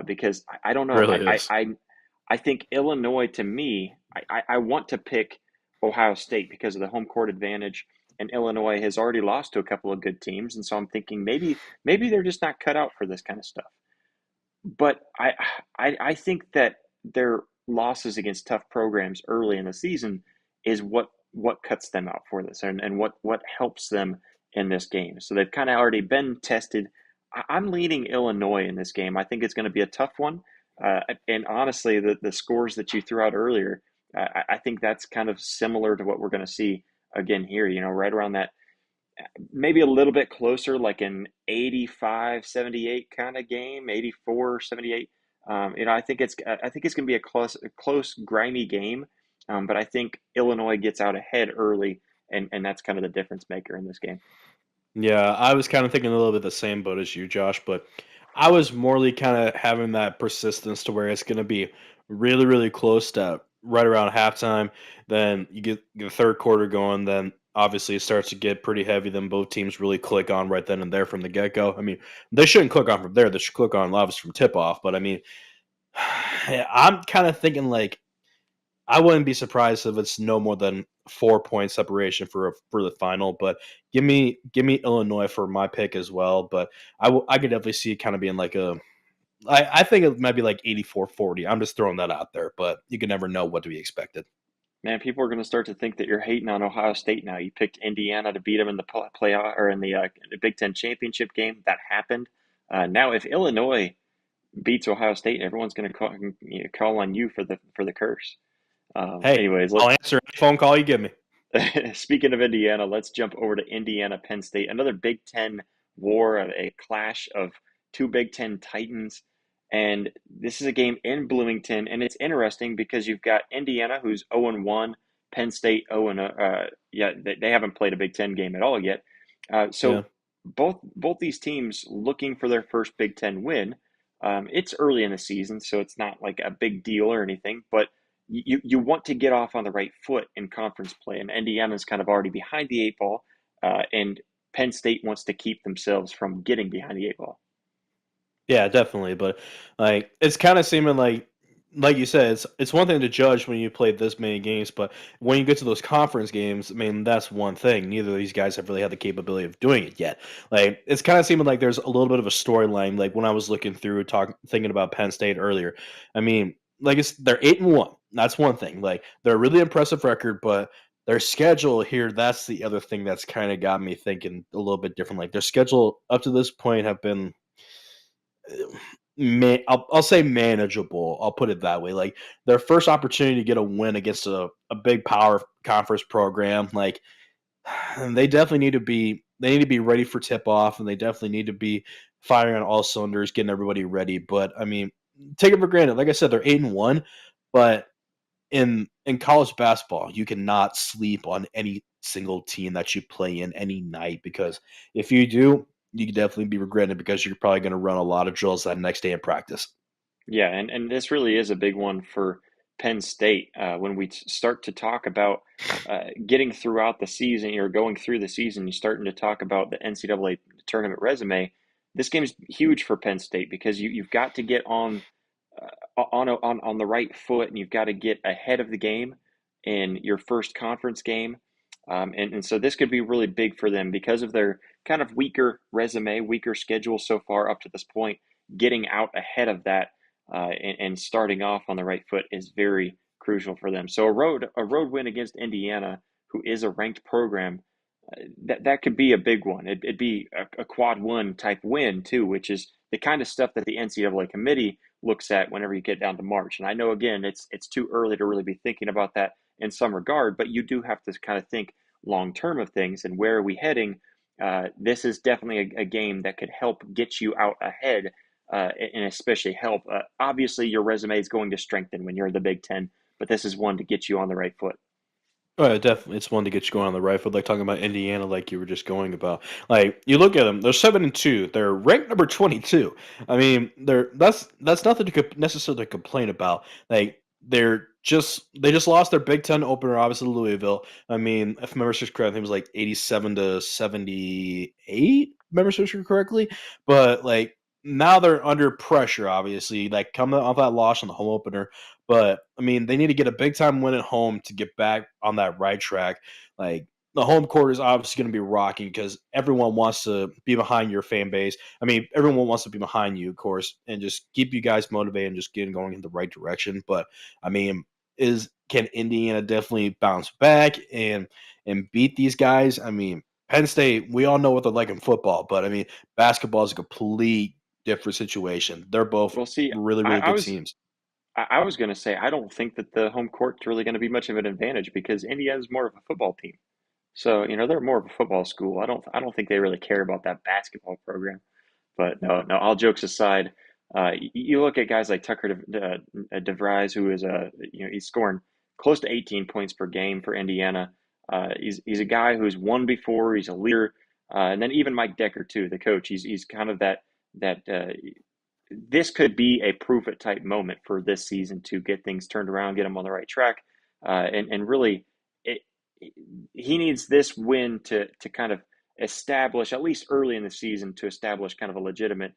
because I don't know. Really is. I think Illinois to me, I want to pick Ohio State because of the home court advantage, and Illinois has already lost to a couple of good teams, and so I'm thinking maybe they're just not cut out for this kind of stuff. But I think that their losses against tough programs early in the season is what cuts them out for this and what helps them in this game. So they've kind of already been tested. I'm leaning Illinois in this game. I think it's going to be a tough one. And honestly, the scores that you threw out earlier, I think that's kind of similar to what we're going to see again here, right around that maybe a little bit closer, like an 85-78 kind of game, 84-78. I think it's going to be a close, grimy game. But I think Illinois gets out ahead early, and that's kind of the difference maker in this game. Yeah, I was kind of thinking a little bit the same boat as you, Josh, but I was morely kind of having that persistence to where it's going to be really, really close to right around halftime. Then you get the third quarter going. Then obviously it starts to get pretty heavy. Then both teams really click on right then and there from the get go. I mean, they shouldn't click on from there. They should click on obviously from tip off. But I mean, I'm kind of thinking like I wouldn't be surprised if it's no more than 4 point separation for the final. But give me Illinois for my pick as well. But I could definitely see it kind of being like I think it might be like 84-40. I'm just throwing that out there, but you can never know what to be expected. Man, people are going to start to think that you're hating on Ohio State now. You picked Indiana to beat them in the playoff or in the Big Ten championship game. That happened. Now, if Illinois beats Ohio State, everyone's going to call on you for the curse. Hey, Anyways, I'll answer any phone call you give me. speaking of Indiana, let's jump over to Indiana, Penn State. Another Big Ten war, a clash of two Big Ten titans. And this is a game in Bloomington, and it's interesting because you've got Indiana, who's 0-1, Penn State 0 yeah, they haven't played a Big Ten game at all yet. Yeah. So both these teams looking for their first Big Ten win. It's early in the season, so it's not like a big deal or anything, but you want to get off on the right foot in conference play, and Indiana's kind of already behind the eight ball, and Penn State wants to keep themselves from getting behind the eight ball. Yeah, definitely. But like it's kind of seeming like you said, it's one thing to judge when you play this many games, but when you get to those conference games, I mean that's one thing. Neither of these guys have really had the capability of doing it yet. Like it's kind of seeming like there's a little bit of a storyline. Like when I was looking through thinking about Penn State earlier, I mean, like they're 8-1. That's one thing. Like they're a really impressive record, but their schedule here, that's the other thing that's kind of got me thinking a little bit different. Like their schedule up to this point have been I'll say manageable. I'll put it that way. Like their first opportunity to get a win against a big power conference program, like they definitely need to be ready for tip off, and they definitely need to be firing on all cylinders, getting everybody ready. But I mean, take it for granted. Like I said, they're 8-1, but in college basketball, you cannot sleep on any single team that you play in any night because if you do, you can definitely be regretting it because you're probably going to run a lot of drills that next day in practice. Yeah, and this really is a big one for Penn State. When we start to talk about getting throughout the season or going through the season, you're starting to talk about the NCAA tournament resume. This game is huge for Penn State because you've got to get on the right foot, and you've got to get ahead of the game in your first conference game. And so this could be really big for them because of their kind of weaker resume, weaker schedule so far up to this point. Getting out ahead of that and starting off on the right foot is very crucial for them. So a road win against Indiana, who is a ranked program, that could be a big one. It'd be a quad one type win too, which is the kind of stuff that the NCAA committee looks at whenever you get down to March. And I know again it's too early to really be thinking about that in some regard, but you do have to kind of think long term of things and where are we heading. This is definitely a game that could help get you out ahead and especially help. Obviously, your resume is going to strengthen when you're in the Big Ten, but this is one to get you on the right foot. Oh, yeah, definitely. It's one to get you going on the right foot, like talking about Indiana, like you were just going about. Like you look at them, they're 7-2. They're ranked number 22. I mean, that's nothing to necessarily complain about. Like they just lost their Big Ten opener, obviously to Louisville. I mean, if memory serves correct, I think it was like 87-78. Memory serves correctly, but like now they're under pressure. Obviously, like coming off that loss on the home opener. But I mean, they need to get a big time win at home to get back on that right track. Like the home court is obviously going to be rocking because everyone wants to be behind your fan base. I mean, everyone wants to be behind you, of course, and just keep you guys motivated and just getting going in the right direction. But I mean, is can Indiana definitely bounce back and beat these guys? I mean, Penn State, we all know what they're like in football, but I mean, basketball is a complete different situation. They're both Well, see, really, I, really I good was teams. I was going to say I don't think that the home court's really going to be much of an advantage because Indiana's more of a football team. So, they're more of a football school. I don't think they really care about that basketball program. But no, no. All jokes aside, you look at guys like Tucker DeVries, who is he's scoring close to 18 points per game for Indiana. He's a guy who's won before. He's a leader, and then even Mike Decker too, the coach. He's kind of that. This could be a proof it type moment for this season to get things turned around, get him on the right track, and really, it, he needs this win to kind of establish at least early in the season to establish kind of a legitimate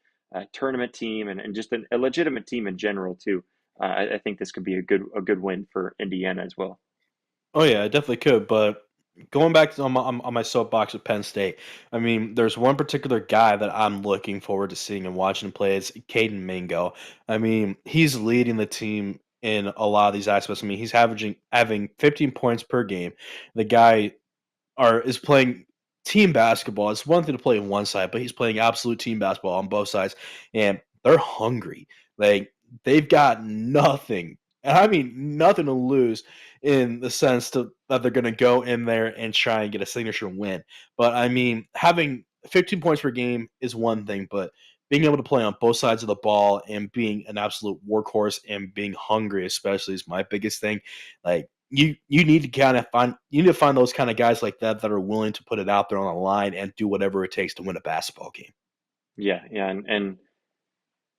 tournament team and just a legitimate team in general too. I think this could be a good win for Indiana as well. Oh yeah, I definitely could. But going back to on my soapbox with Penn State, I mean, there's one particular guy that I'm looking forward to seeing and watching him play. It's Caden Mingo. I mean, he's leading the team in a lot of these aspects. I mean, he's averaging having 15 points per game. The guy is playing team basketball. It's one thing to play on one side, but he's playing absolute team basketball on both sides, and they're hungry. Like they've got nothing, and I mean nothing to lose in the sense that they're going to go in there and try and get a signature win. But I mean, having 15 points per game is one thing, but being able to play on both sides of the ball and being an absolute workhorse and being hungry, especially, is my biggest thing. Like you need to kind of find you need to find those kind of guys like that that are willing to put it out there on the line and do whatever it takes to win a basketball game. Yeah, yeah, and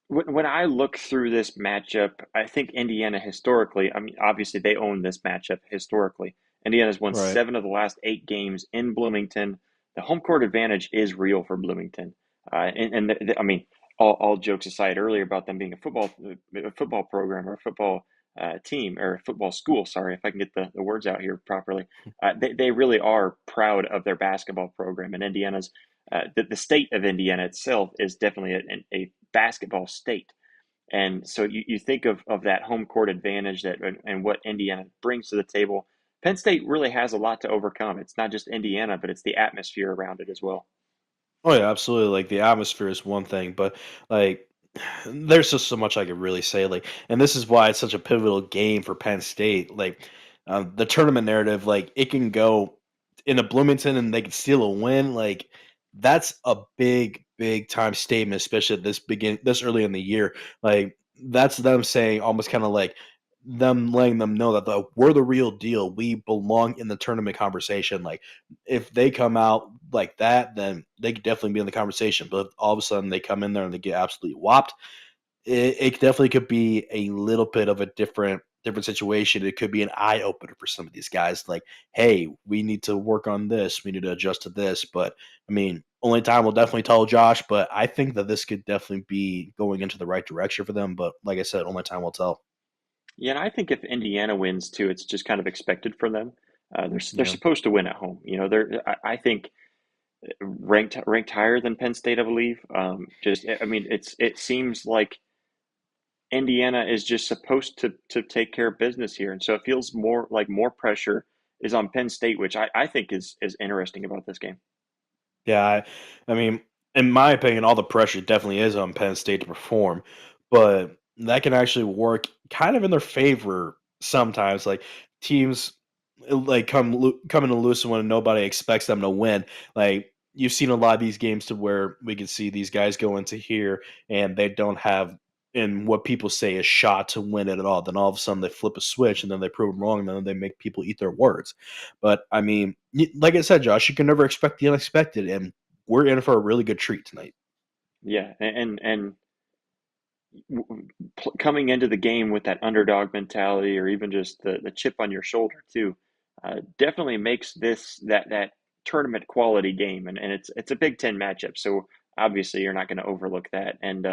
when I look through this matchup, I think Indiana historically, I mean, obviously they own this matchup historically. Indiana's won Right. 7 of the last 8 games in Bloomington. The home court advantage is real for Bloomington. I mean, all jokes aside earlier about them being a football program or a football team or a football school, sorry, if I can get the words out here properly. They really are proud of their basketball program, and the state of Indiana itself is definitely a basketball state. And so you think of that home court advantage and what Indiana brings to the table. Penn State really has a lot to overcome. It's not just Indiana, but it's the atmosphere around it as well. Oh yeah, absolutely. Like the atmosphere is one thing, but like there's just so much I could really say. Like, and this is why it's such a pivotal game for Penn State. Like, the tournament narrative, like it can go into Bloomington and they can steal a win. Like, that's a big, big time statement, especially at this early in the year. Like, that's them saying almost kind of like them letting them know that we're the real deal. We belong in the tournament conversation. Like if they come out like that, then they could definitely be in the conversation. But if all of a sudden they come in there and they get absolutely whopped, it definitely could be a little bit of a different situation. It could be an eye opener for some of these guys. Like, hey, we need to work on this. We need to adjust to this. But I mean, only time will definitely tell Josh. But I think that this could definitely be going into the right direction for them. But like I said, only time will tell. Yeah, and I think if Indiana wins too, it's just kind of expected from them. They're Yeah. supposed to win at home. I think ranked higher than Penn State, I believe. I mean, it seems like Indiana is just supposed to take care of business here, and so it feels more like more pressure is on Penn State, which I think is interesting about this game. Yeah, I mean, in my opinion, all the pressure definitely is on Penn State to perform, but that can actually work kind of in their favor sometimes. Like teams like come into lose when nobody expects them to win. Like you've seen a lot of these games to where we can see these guys go into here and they don't have in what people say a shot to win it at all. Then all of a sudden they flip a switch and then they prove them wrong and then they make people eat their words. But I mean, like I said, Josh, you can never expect the unexpected, and we're in for a really good treat tonight. Yeah, and coming into the game with that underdog mentality, or even just the chip on your shoulder too, definitely makes this that tournament quality game, and it's a Big Ten matchup, so obviously you're not going to overlook that, and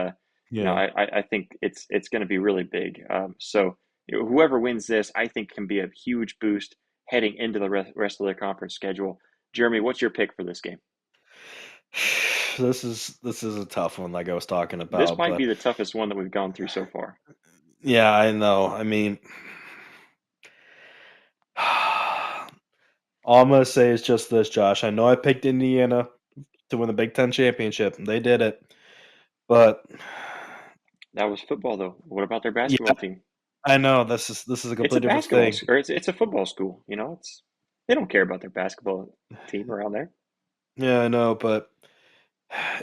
Yeah. I think it's going to be really big. So whoever wins this, I think, can be a huge boost heading into the rest of the conference schedule. Jeremy, what's your pick for this game? This is a tough one, like I was talking This about, might but be the toughest one that we've gone through so far. yeah, I know. I mean, all I'm gonna say is just this, Josh. I know I picked Indiana to win the Big Ten championship. And they did it, but That was football, though. What about their yeah, basketball team? I know this is a It's a completely different basketball, thing. or it's a football school. It's they don't care about their basketball team around there. Yeah, I know, but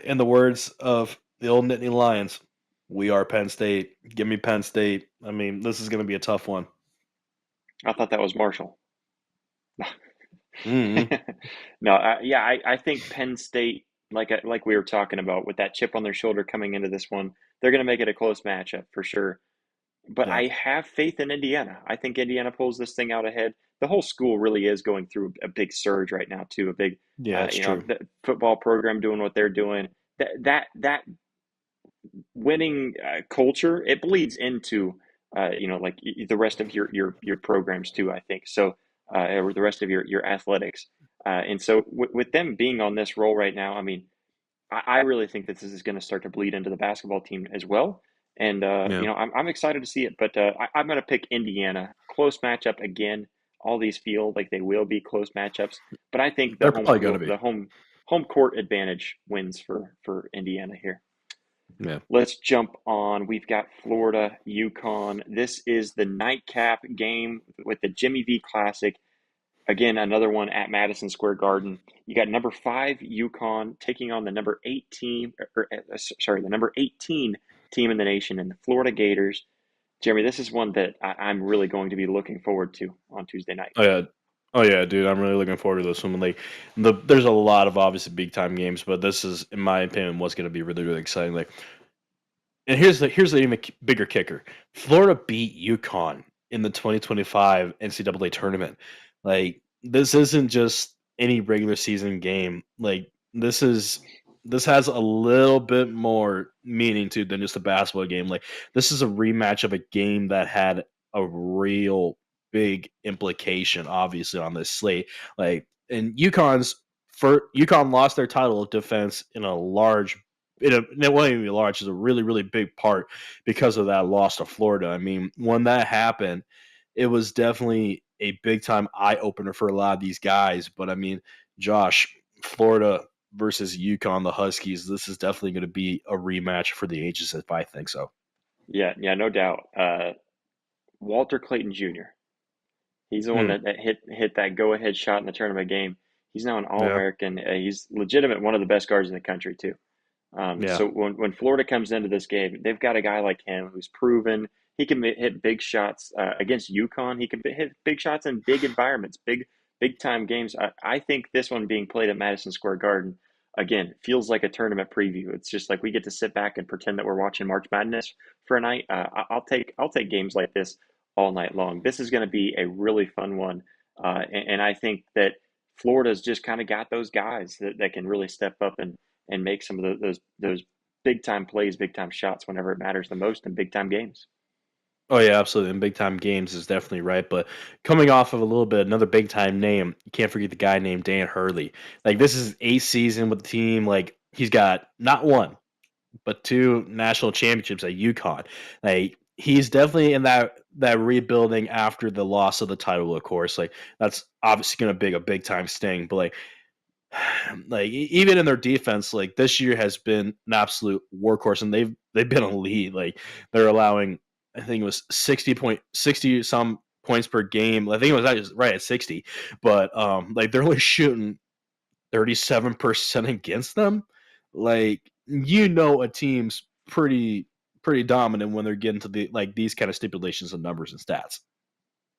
in the words of the old Nittany Lions, we are Penn State. Give me Penn State. I mean, this is gonna be a tough one. I thought that was Marshall. Mm-hmm. No, yeah, I think Penn State, like we were talking about, with that chip on their shoulder coming into this one, they're going to make it a close matchup for sure. But Yeah, I have faith in Indiana. I think Indiana pulls this thing out ahead. The whole school really is going through a big surge right now too. A big, yeah, it's true. the football program doing what they're doing. That winning culture, it bleeds into like the rest of your programs too, I think. So or the rest of your athletics. And so with them being on this roll right now, I mean, I really think that this is going to start to bleed into the basketball team as well. And Yeah, I'm excited to see it. But I'm going to pick Indiana. Close matchup again. All these feel like they will be close matchups, but I think the they're home probably gonna field, be. the home court advantage wins for Indiana here. Yeah. Let's jump on. We've got Florida, UConn. This is the nightcap game with the Jimmy V Classic. Again, another one at Madison Square Garden. You got number 5 UConn taking on the number 18, sorry, the number 18 team in the nation, and the Florida Gators. Jeremy, this is one that I'm really going to be looking forward to on Tuesday night. Oh yeah. Oh yeah, dude. I'm really looking forward to this one. Like there's a lot of obviously big time games, but this is, in my opinion, what's gonna be really, really exciting. Like, and here's the even bigger kicker. Florida beat UConn in the 2025 NCAA tournament. Like, this isn't just any regular season game. Like, this has a little bit more meaning to it than just a basketball game. Like, this is a rematch of a game that had a real big implication, obviously, on this slate. Like, and UConn lost their title of defense in a large it wasn't even large, is a really, really big part because of that loss to Florida. I mean, when that happened, it was definitely a big time eye opener for a lot of these guys. But I mean, Josh, Florida versus UConn, the Huskies, this is definitely going to be a rematch for the ages, if I think so. Yeah, yeah, no doubt. Walter Clayton Jr. He's the one Hmm. that hit that go ahead shot in the tournament game. He's now an All Yeah. American. He's legitimate one of the best guards in the country too. Yeah. So when Florida comes into this game, they've got a guy like him who's proven he can hit big shots against UConn. He can hit big shots in big environments, big time games. I think this one being played at Madison Square Garden again feels like a tournament preview. It's just like we get to sit back and pretend that we're watching March Madness for a night. I'll take games like this all night long. This is going to be a really fun one, and I think that Florida's just kind of got those guys that can really step up and make some of those big time plays, big time shots whenever it matters the most in big time games. Oh yeah, absolutely. And big time games is definitely right. But coming off of a little bit, another big time name, you can't forget the guy named Dan Hurley. Like, this is his eighth season with the team. Like, he's got not one, but two national championships at UConn. Like, he's definitely in that rebuilding after the loss of the title, of course. Like, that's obviously gonna be a big time sting. But even in their defense, like, this year has been an absolute workhorse, and they've been a lead. Like, they're allowing, I think it was 60 some points per game. I think it was actually right at 60, but like, they're only shooting 37% against them. Like, a team's pretty dominant when they're getting to these kind of stipulations of numbers and stats.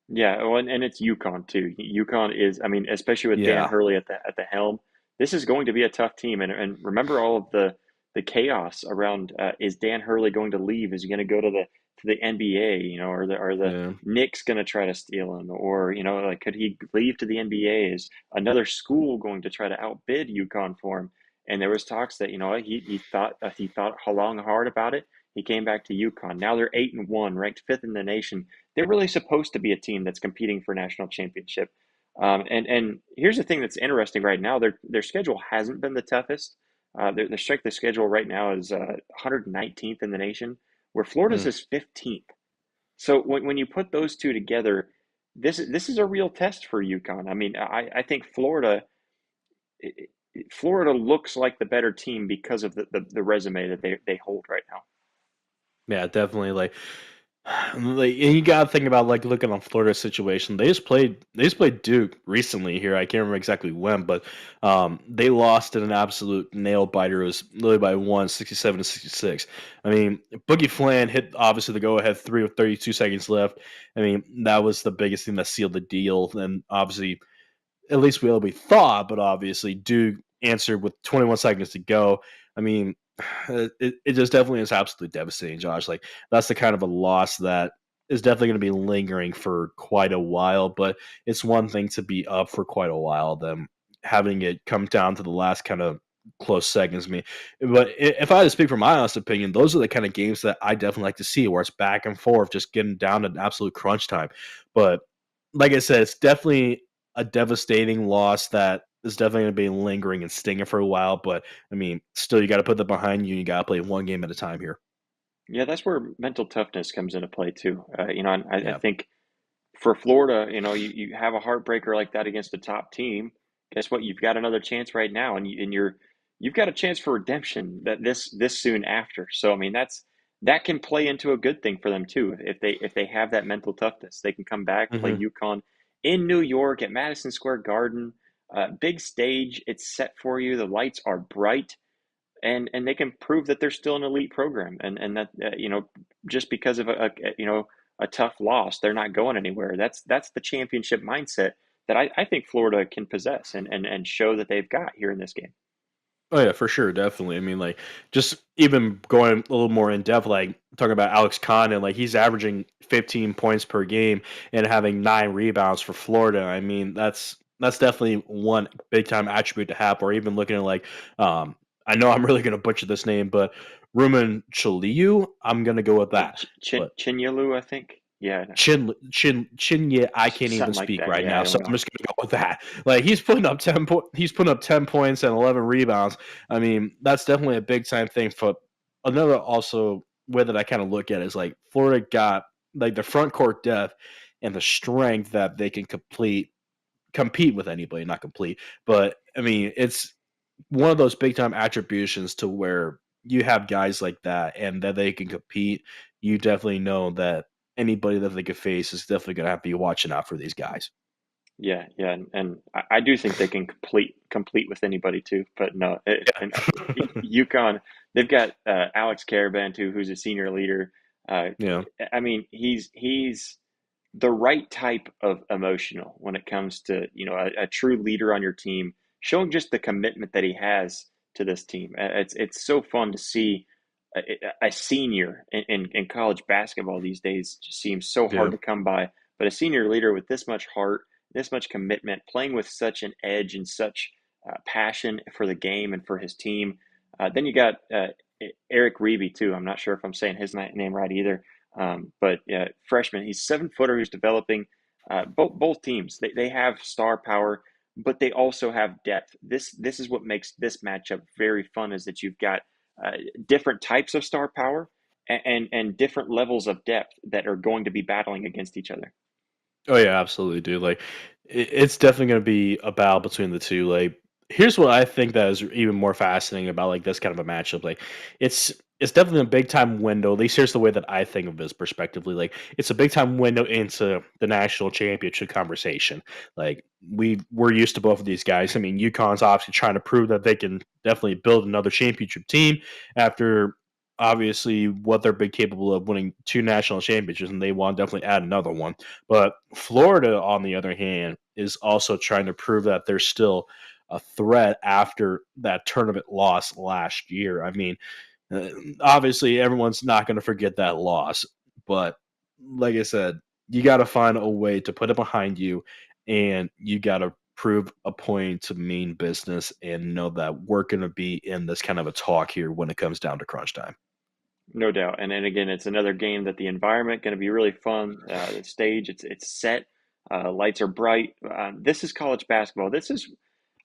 Yeah, well, and it's UConn too. UConn is, I mean, especially with Dan Yeah. Hurley at the helm, this is going to be a tough team. And remember all of the chaos around, is Dan Hurley going to leave? Is he going to go to the NBA? You know, or the Yeah. Knicks going to try to steal him? Or like, could he leave to the NBA? Is another school going to try to outbid UConn for him? And there was talks that he thought long hard about it. He came back to UConn. Now they're 8-1, ranked fifth in the nation. They're really supposed to be a team that's competing for national championship. And here's the thing that's interesting right now. Their schedule hasn't been the toughest. Their strength of schedule right now is 119th in the nation, where Florida's Mm. is 15th. So when you put those two together, this is a real test for UConn. I mean, I think Florida looks like the better team because of the resume that they hold right now. Yeah, definitely. And you gotta think about looking on Florida's situation. They just played Duke recently here. I can't remember exactly when, but they lost in an absolute nail biter. It was literally by one, 67 to 66. I mean, Boogie Flan hit obviously the go ahead three with 32 seconds left. I mean, that was the biggest thing that sealed the deal. And obviously, at least we thought, but obviously Duke answered with 21 seconds to go. I mean, it just definitely is absolutely devastating, Josh. Like, that's the kind of a loss that is definitely going to be lingering for quite a while. But it's one thing to be up for quite a while, then having it come down to the last kind of close seconds. Me, but if I had to speak from my honest opinion, those are the kind of games that I definitely like to see, where it's back and forth, just getting down to an absolute crunch time. But like I said, it's definitely a devastating loss that is definitely going to be lingering and stinging for a while. But I mean, still, you got to put that behind you. And you got to play one game at a time here. Yeah, that's where mental toughness comes into play too. And I Yeah. think for Florida, you have a heartbreaker like that against a top team. Guess what? You've got another chance right now, you've got a chance for redemption that this soon after. So I mean, that can play into a good thing for them too. If they have that mental toughness, they can come back, play Hmm. UConn in New York at Madison Square Garden, big stage. It's set for you. The lights are bright, and they can prove that they're still an elite program, and that just because of a tough loss, they're not going anywhere. That's the championship mindset that I think Florida can possess and show that they've got here in this game. Oh yeah, for sure, definitely. I mean, just even going a little more in depth, talking about Alex Condon, he's averaging 15 points per game and having 9 rebounds for Florida. I mean, that's definitely one big time attribute to have. Or even looking at I know I'm really gonna butcher this name, but Rumen Chaliu, I'm gonna go with that. But Chinyalu, I think. Yeah, no, Yeah, I can't even something like speak that. right Yeah, I now, so don't I'm know. just gonna go with that. He's putting up 10 points and 11 rebounds. I mean, that's definitely a big time thing. For another also way that I kind of look at it is Florida got the front court depth and the strength that they can compete with anybody, not complete. But I mean, it's one of those big time attributions to where you have guys like that and that they can compete. You definitely know that anybody that they could face is definitely going to have to be watching out for these guys. Yeah, yeah, and I do think they can complete with anybody too. But no, and Yeah. UConn, they've got Alex Caravan too, who's a senior leader. Uh, Yeah. I mean, he's the right type of emotional when it comes to a true leader on your team, showing just the commitment that he has to this team. It's so fun to see a senior in college basketball these days. Just seems so hard Yeah. to come by, but a senior leader with this much heart, this much commitment, playing with such an edge and such passion for the game and for his team. Then you got Eric Reeby too. I'm not sure if I'm saying his name right either. But freshman, he's 7 footer who's developing. Both teams they have star power, but they also have depth. This is what makes this matchup very fun. Is that you've got uh, different types of star power and different levels of depth that are going to be battling against each other. Oh yeah, absolutely, dude. It's definitely going to be a battle between the two. here's what I think that is even more fascinating about like this kind of a matchup. Like it's it's definitely a big time window. At least here's the way that I think of this perspectively. Like it's a big time window into the national championship conversation. Like we're used to both of these guys. I mean, UConn's obviously trying to prove that they can definitely build another championship team after obviously what they're been capable of winning two national championships, and they want to definitely add another one. But Florida, on the other hand, is also trying to prove that they're still a threat after that tournament loss last year. I mean, uh, obviously everyone's not going to forget that loss, but like I said, you got to find a way to put it behind you, and you got to prove a point to mean business and know that we're going to be in this kind of a talk here when it comes down to crunch time. No doubt. And then again, it's another game that the environment going to be really fun. The stage, it's set. Lights are bright. This is college basketball. This is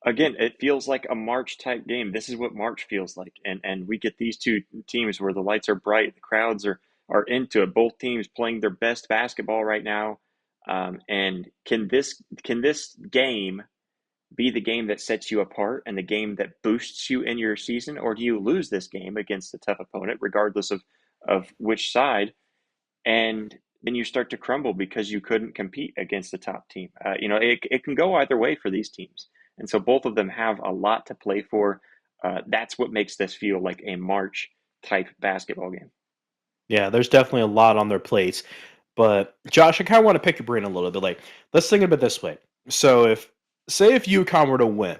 again, it feels like a March type game. This is what March feels like, and we get these two teams where the lights are bright, the crowds are into it. Both teams playing their best basketball right now. And can this game be the game that sets you apart and the game that boosts you in your season, or do you lose this game against a tough opponent, regardless of which side, and then you start to crumble because you couldn't compete against the top team? It can go either way for these teams, and so both of them have a lot to play for. That's what makes this feel like a March type basketball game. Yeah, there's definitely a lot on their plates. But Josh, I kind of want to pick your brain a little bit. Like, let's think of it this way. So if say if UConn were to win,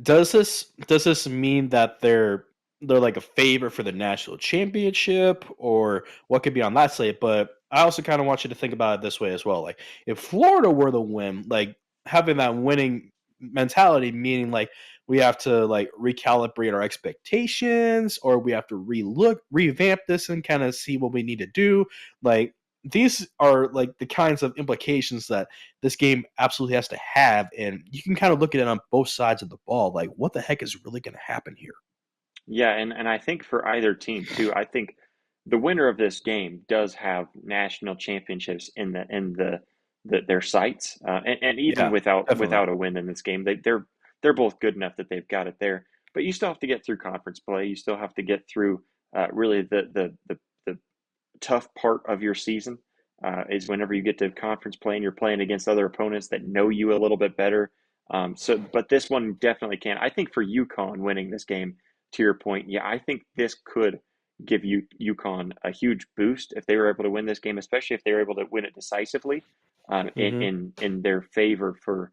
does this mean that they're like a favorite for the national championship, or what could be on that slate? But I also kind of want you to think about it this way as well. Like if Florida were to win, like having that winning mentality, meaning like we have to like recalibrate our expectations, or we have to revamp this and kind of see what we need to do. Like these are like the kinds of implications that this game absolutely has to have, and you can kind of look at it on both sides of the ball. Like, what the heck is really going to happen here? Yeah, and I think for either team too, I think the winner of this game does have national championships in their sights, and even Yeah, definitely. without a win in this game, they're both good enough that they've got it there. But you still have to get through conference play. You still have to get through really the tough part of your season is whenever you get to conference play and you're playing against other opponents that know you a little bit better. But this one definitely can. I think for UConn winning this game, to your point, yeah, I think this could give you UConn a huge boost if they were able to win this game, especially if they were able to win it decisively Hmm. in their favor for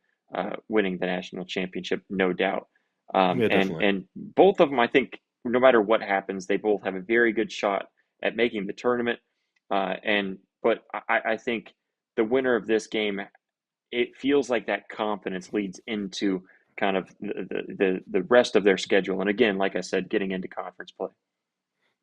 winning the national championship, no doubt. Yeah, definitely. And both of them, I think, no matter what happens, they both have a very good shot at making the tournament. But I think the winner of this game, it feels like that confidence leads into kind of the rest of their schedule. And again, like I said, getting into conference play.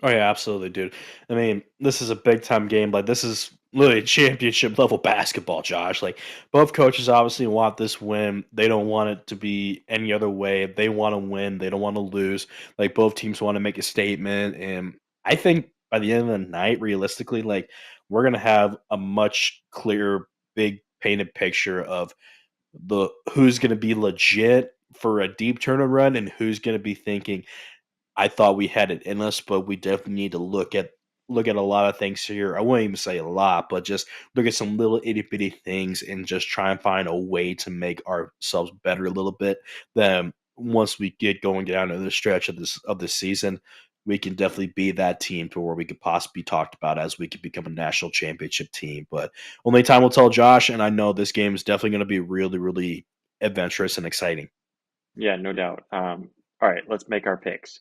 Oh yeah, absolutely, dude. I mean, this is a big time game. Like this is literally championship level basketball, Josh. Like both coaches obviously want this win. They don't want it to be any other way. They want to win. They don't want to lose. Like both teams want to make a statement. And I think by the end of the night, realistically, like we're gonna have a much clearer, big painted picture of the who's gonna be legit for a deep tournament run and who's gonna be thinking, I thought we had it in us, but we definitely need to look at a lot of things here. I wouldn't even say a lot, but just look at some little itty bitty things and just try and find a way to make ourselves better a little bit. Then once we get going down to the stretch of this season, we can definitely be that team to where we could possibly be talked about as we could become a national championship team. But only time will tell, Josh. And I know this game is definitely going to be really, really adventurous and exciting. Yeah, no doubt. All right, let's make our picks.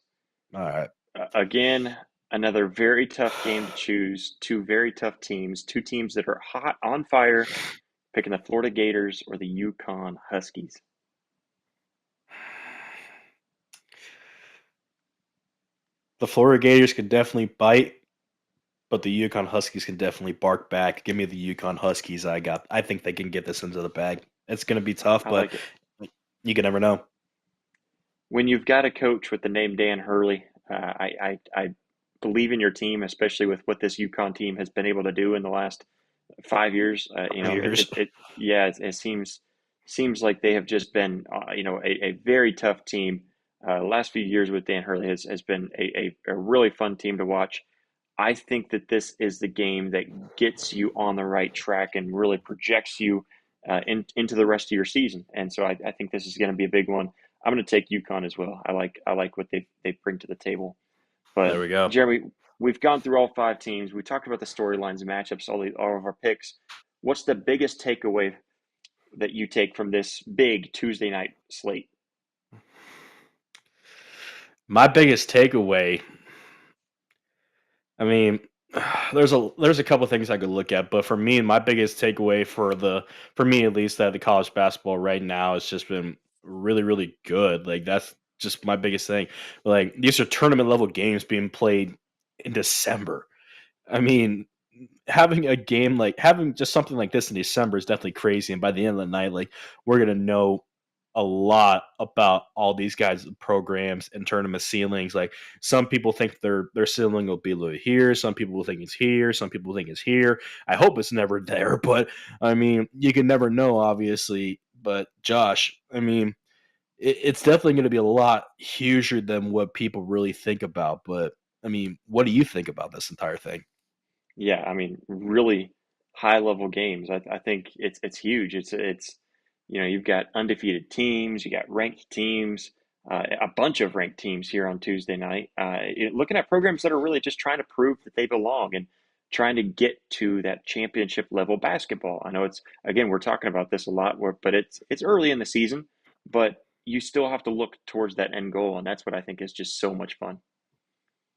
All right. Again, another very tough game to choose. Two very tough teams. Two teams that are hot on fire. Picking the Florida Gators or the UConn Huskies. The Florida Gators can definitely bite, but the Yukon Huskies can definitely bark back. Give me the Yukon Huskies. I think they can get this into the bag. It's going to be tough, I but like it. you can never know. When you've got a coach with the name Dan Hurley, I believe in your team, especially with what this UConn team has been able to do in the last 5 years. Couple years. Yeah, it seems seems like they have just been, a very tough team. Last few years with Dan Hurley has been a really fun team to watch. I think that this is the game that gets you on the right track and really projects you into the rest of your season. And so I think this is going to be a big one. I'm going to take UConn as well. I like what they bring to the table. But There we go. Jeremy, we've gone through all five teams. We talked about the storylines and matchups, all of our picks. What's the biggest takeaway that you take from this big Tuesday night slate? My biggest takeaway, I mean, there's a couple things I could look at, but for me, my biggest takeaway for me at least that the college basketball right now has just been really really good. Like that's just my biggest thing. Like these are tournament level games being played in December. I mean, having just something like this in December is definitely crazy. And by the end of the night, like we're gonna know a lot about all these guys' programs and tournament ceilings. Like some people think their ceiling will be low here, some people will think it's here, some people think it's here. I hope it's never there, but I mean, you can never know, obviously. But Josh, I mean, it's definitely going to be a lot huger than what people really think about. But I mean, what do you think about this entire thing? Yeah, I mean, really high level games. I think it's huge. It's you've got undefeated teams, you got ranked teams, a bunch of ranked teams here on Tuesday night. Looking at programs that are really just trying to prove that they belong and trying to get to that championship level basketball. I know it's again we're talking about this a lot, but it's early in the season, but you still have to look towards that end goal, and that's what I think is just so much fun.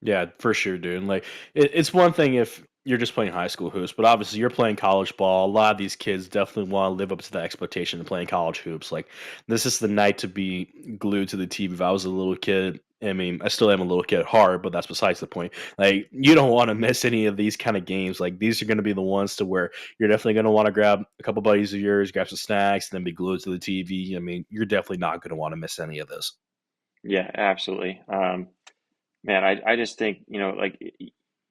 Yeah, for sure, dude. Like it's one thing if you're just playing high school hoops, but obviously you're playing college ball. A lot of these kids definitely want to live up to the expectation of playing college hoops. Like this is the night to be glued to the TV. If I was a little kid, I mean, I still am a little kid at heart, but that's besides the point. Like you don't want to miss any of these kind of games. Like these are going to be the ones to where you're definitely going to want to grab a couple buddies of yours, grab some snacks, and then be glued to the TV. I mean, you're definitely not going to want to miss any of this. Yeah, absolutely. Man, I just think,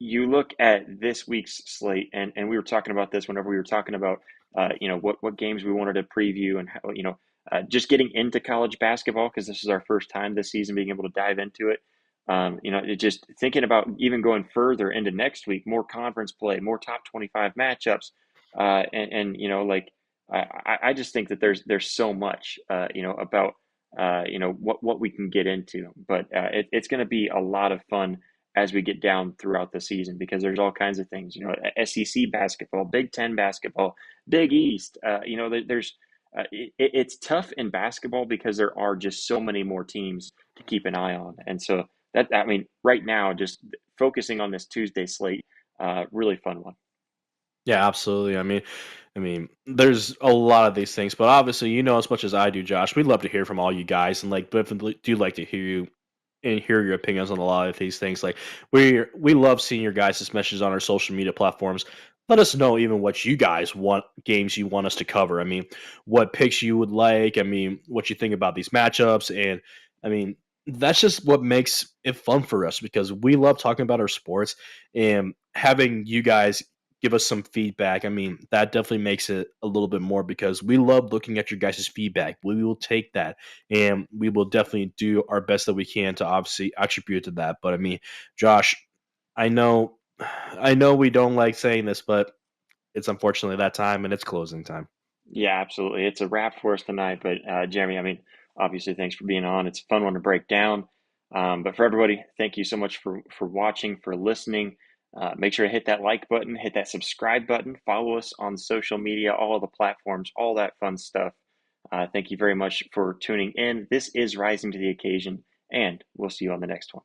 you look at this week's slate, and we were talking about this whenever we were talking about, what games we wanted to preview and how, just getting into college basketball because this is our first time this season being able to dive into it. Just thinking about even going further into next week, more conference play, more top 25 matchups, and I just think that there's so much, about what we can get into. But it's going to be a lot of fun as we get down throughout the season because there's all kinds of things. SEC basketball, Big Ten basketball, Big East. There's it's tough in basketball because there are just so many more teams to keep an eye on, and so that I mean, right now, just focusing on this Tuesday slate, really fun one. Yeah, absolutely. There's a lot of these things, but obviously, you know as much as I do, Josh. We'd love to hear from all you guys, and like, definitely do like to hear you and hear your opinions on a lot of these things. Like, we love seeing your guys' messages on our social media platforms. Let us know even what you guys want games you want us to cover. I mean, what picks you would like. I mean, what you think about these matchups, and I mean, that's just what makes it fun for us because we love talking about our sports and having you guys give us some feedback. I mean, that definitely makes it a little bit more because we love looking at your guys' feedback. We will take that and we will definitely do our best that we can to obviously attribute to that. But I mean, Josh, I know I know we don't like saying this, but it's unfortunately that time and it's closing time. Yeah, absolutely. It's a wrap for us tonight. But Jeremy, I mean, obviously, thanks for being on. It's a fun one to break down. But for everybody, thank you so much for watching, for listening. Make sure to hit that like button, hit that subscribe button, follow us on social media, all the platforms, all that fun stuff. Thank you very much for tuning in. This is Rising to the Occasion, and we'll see you on the next one.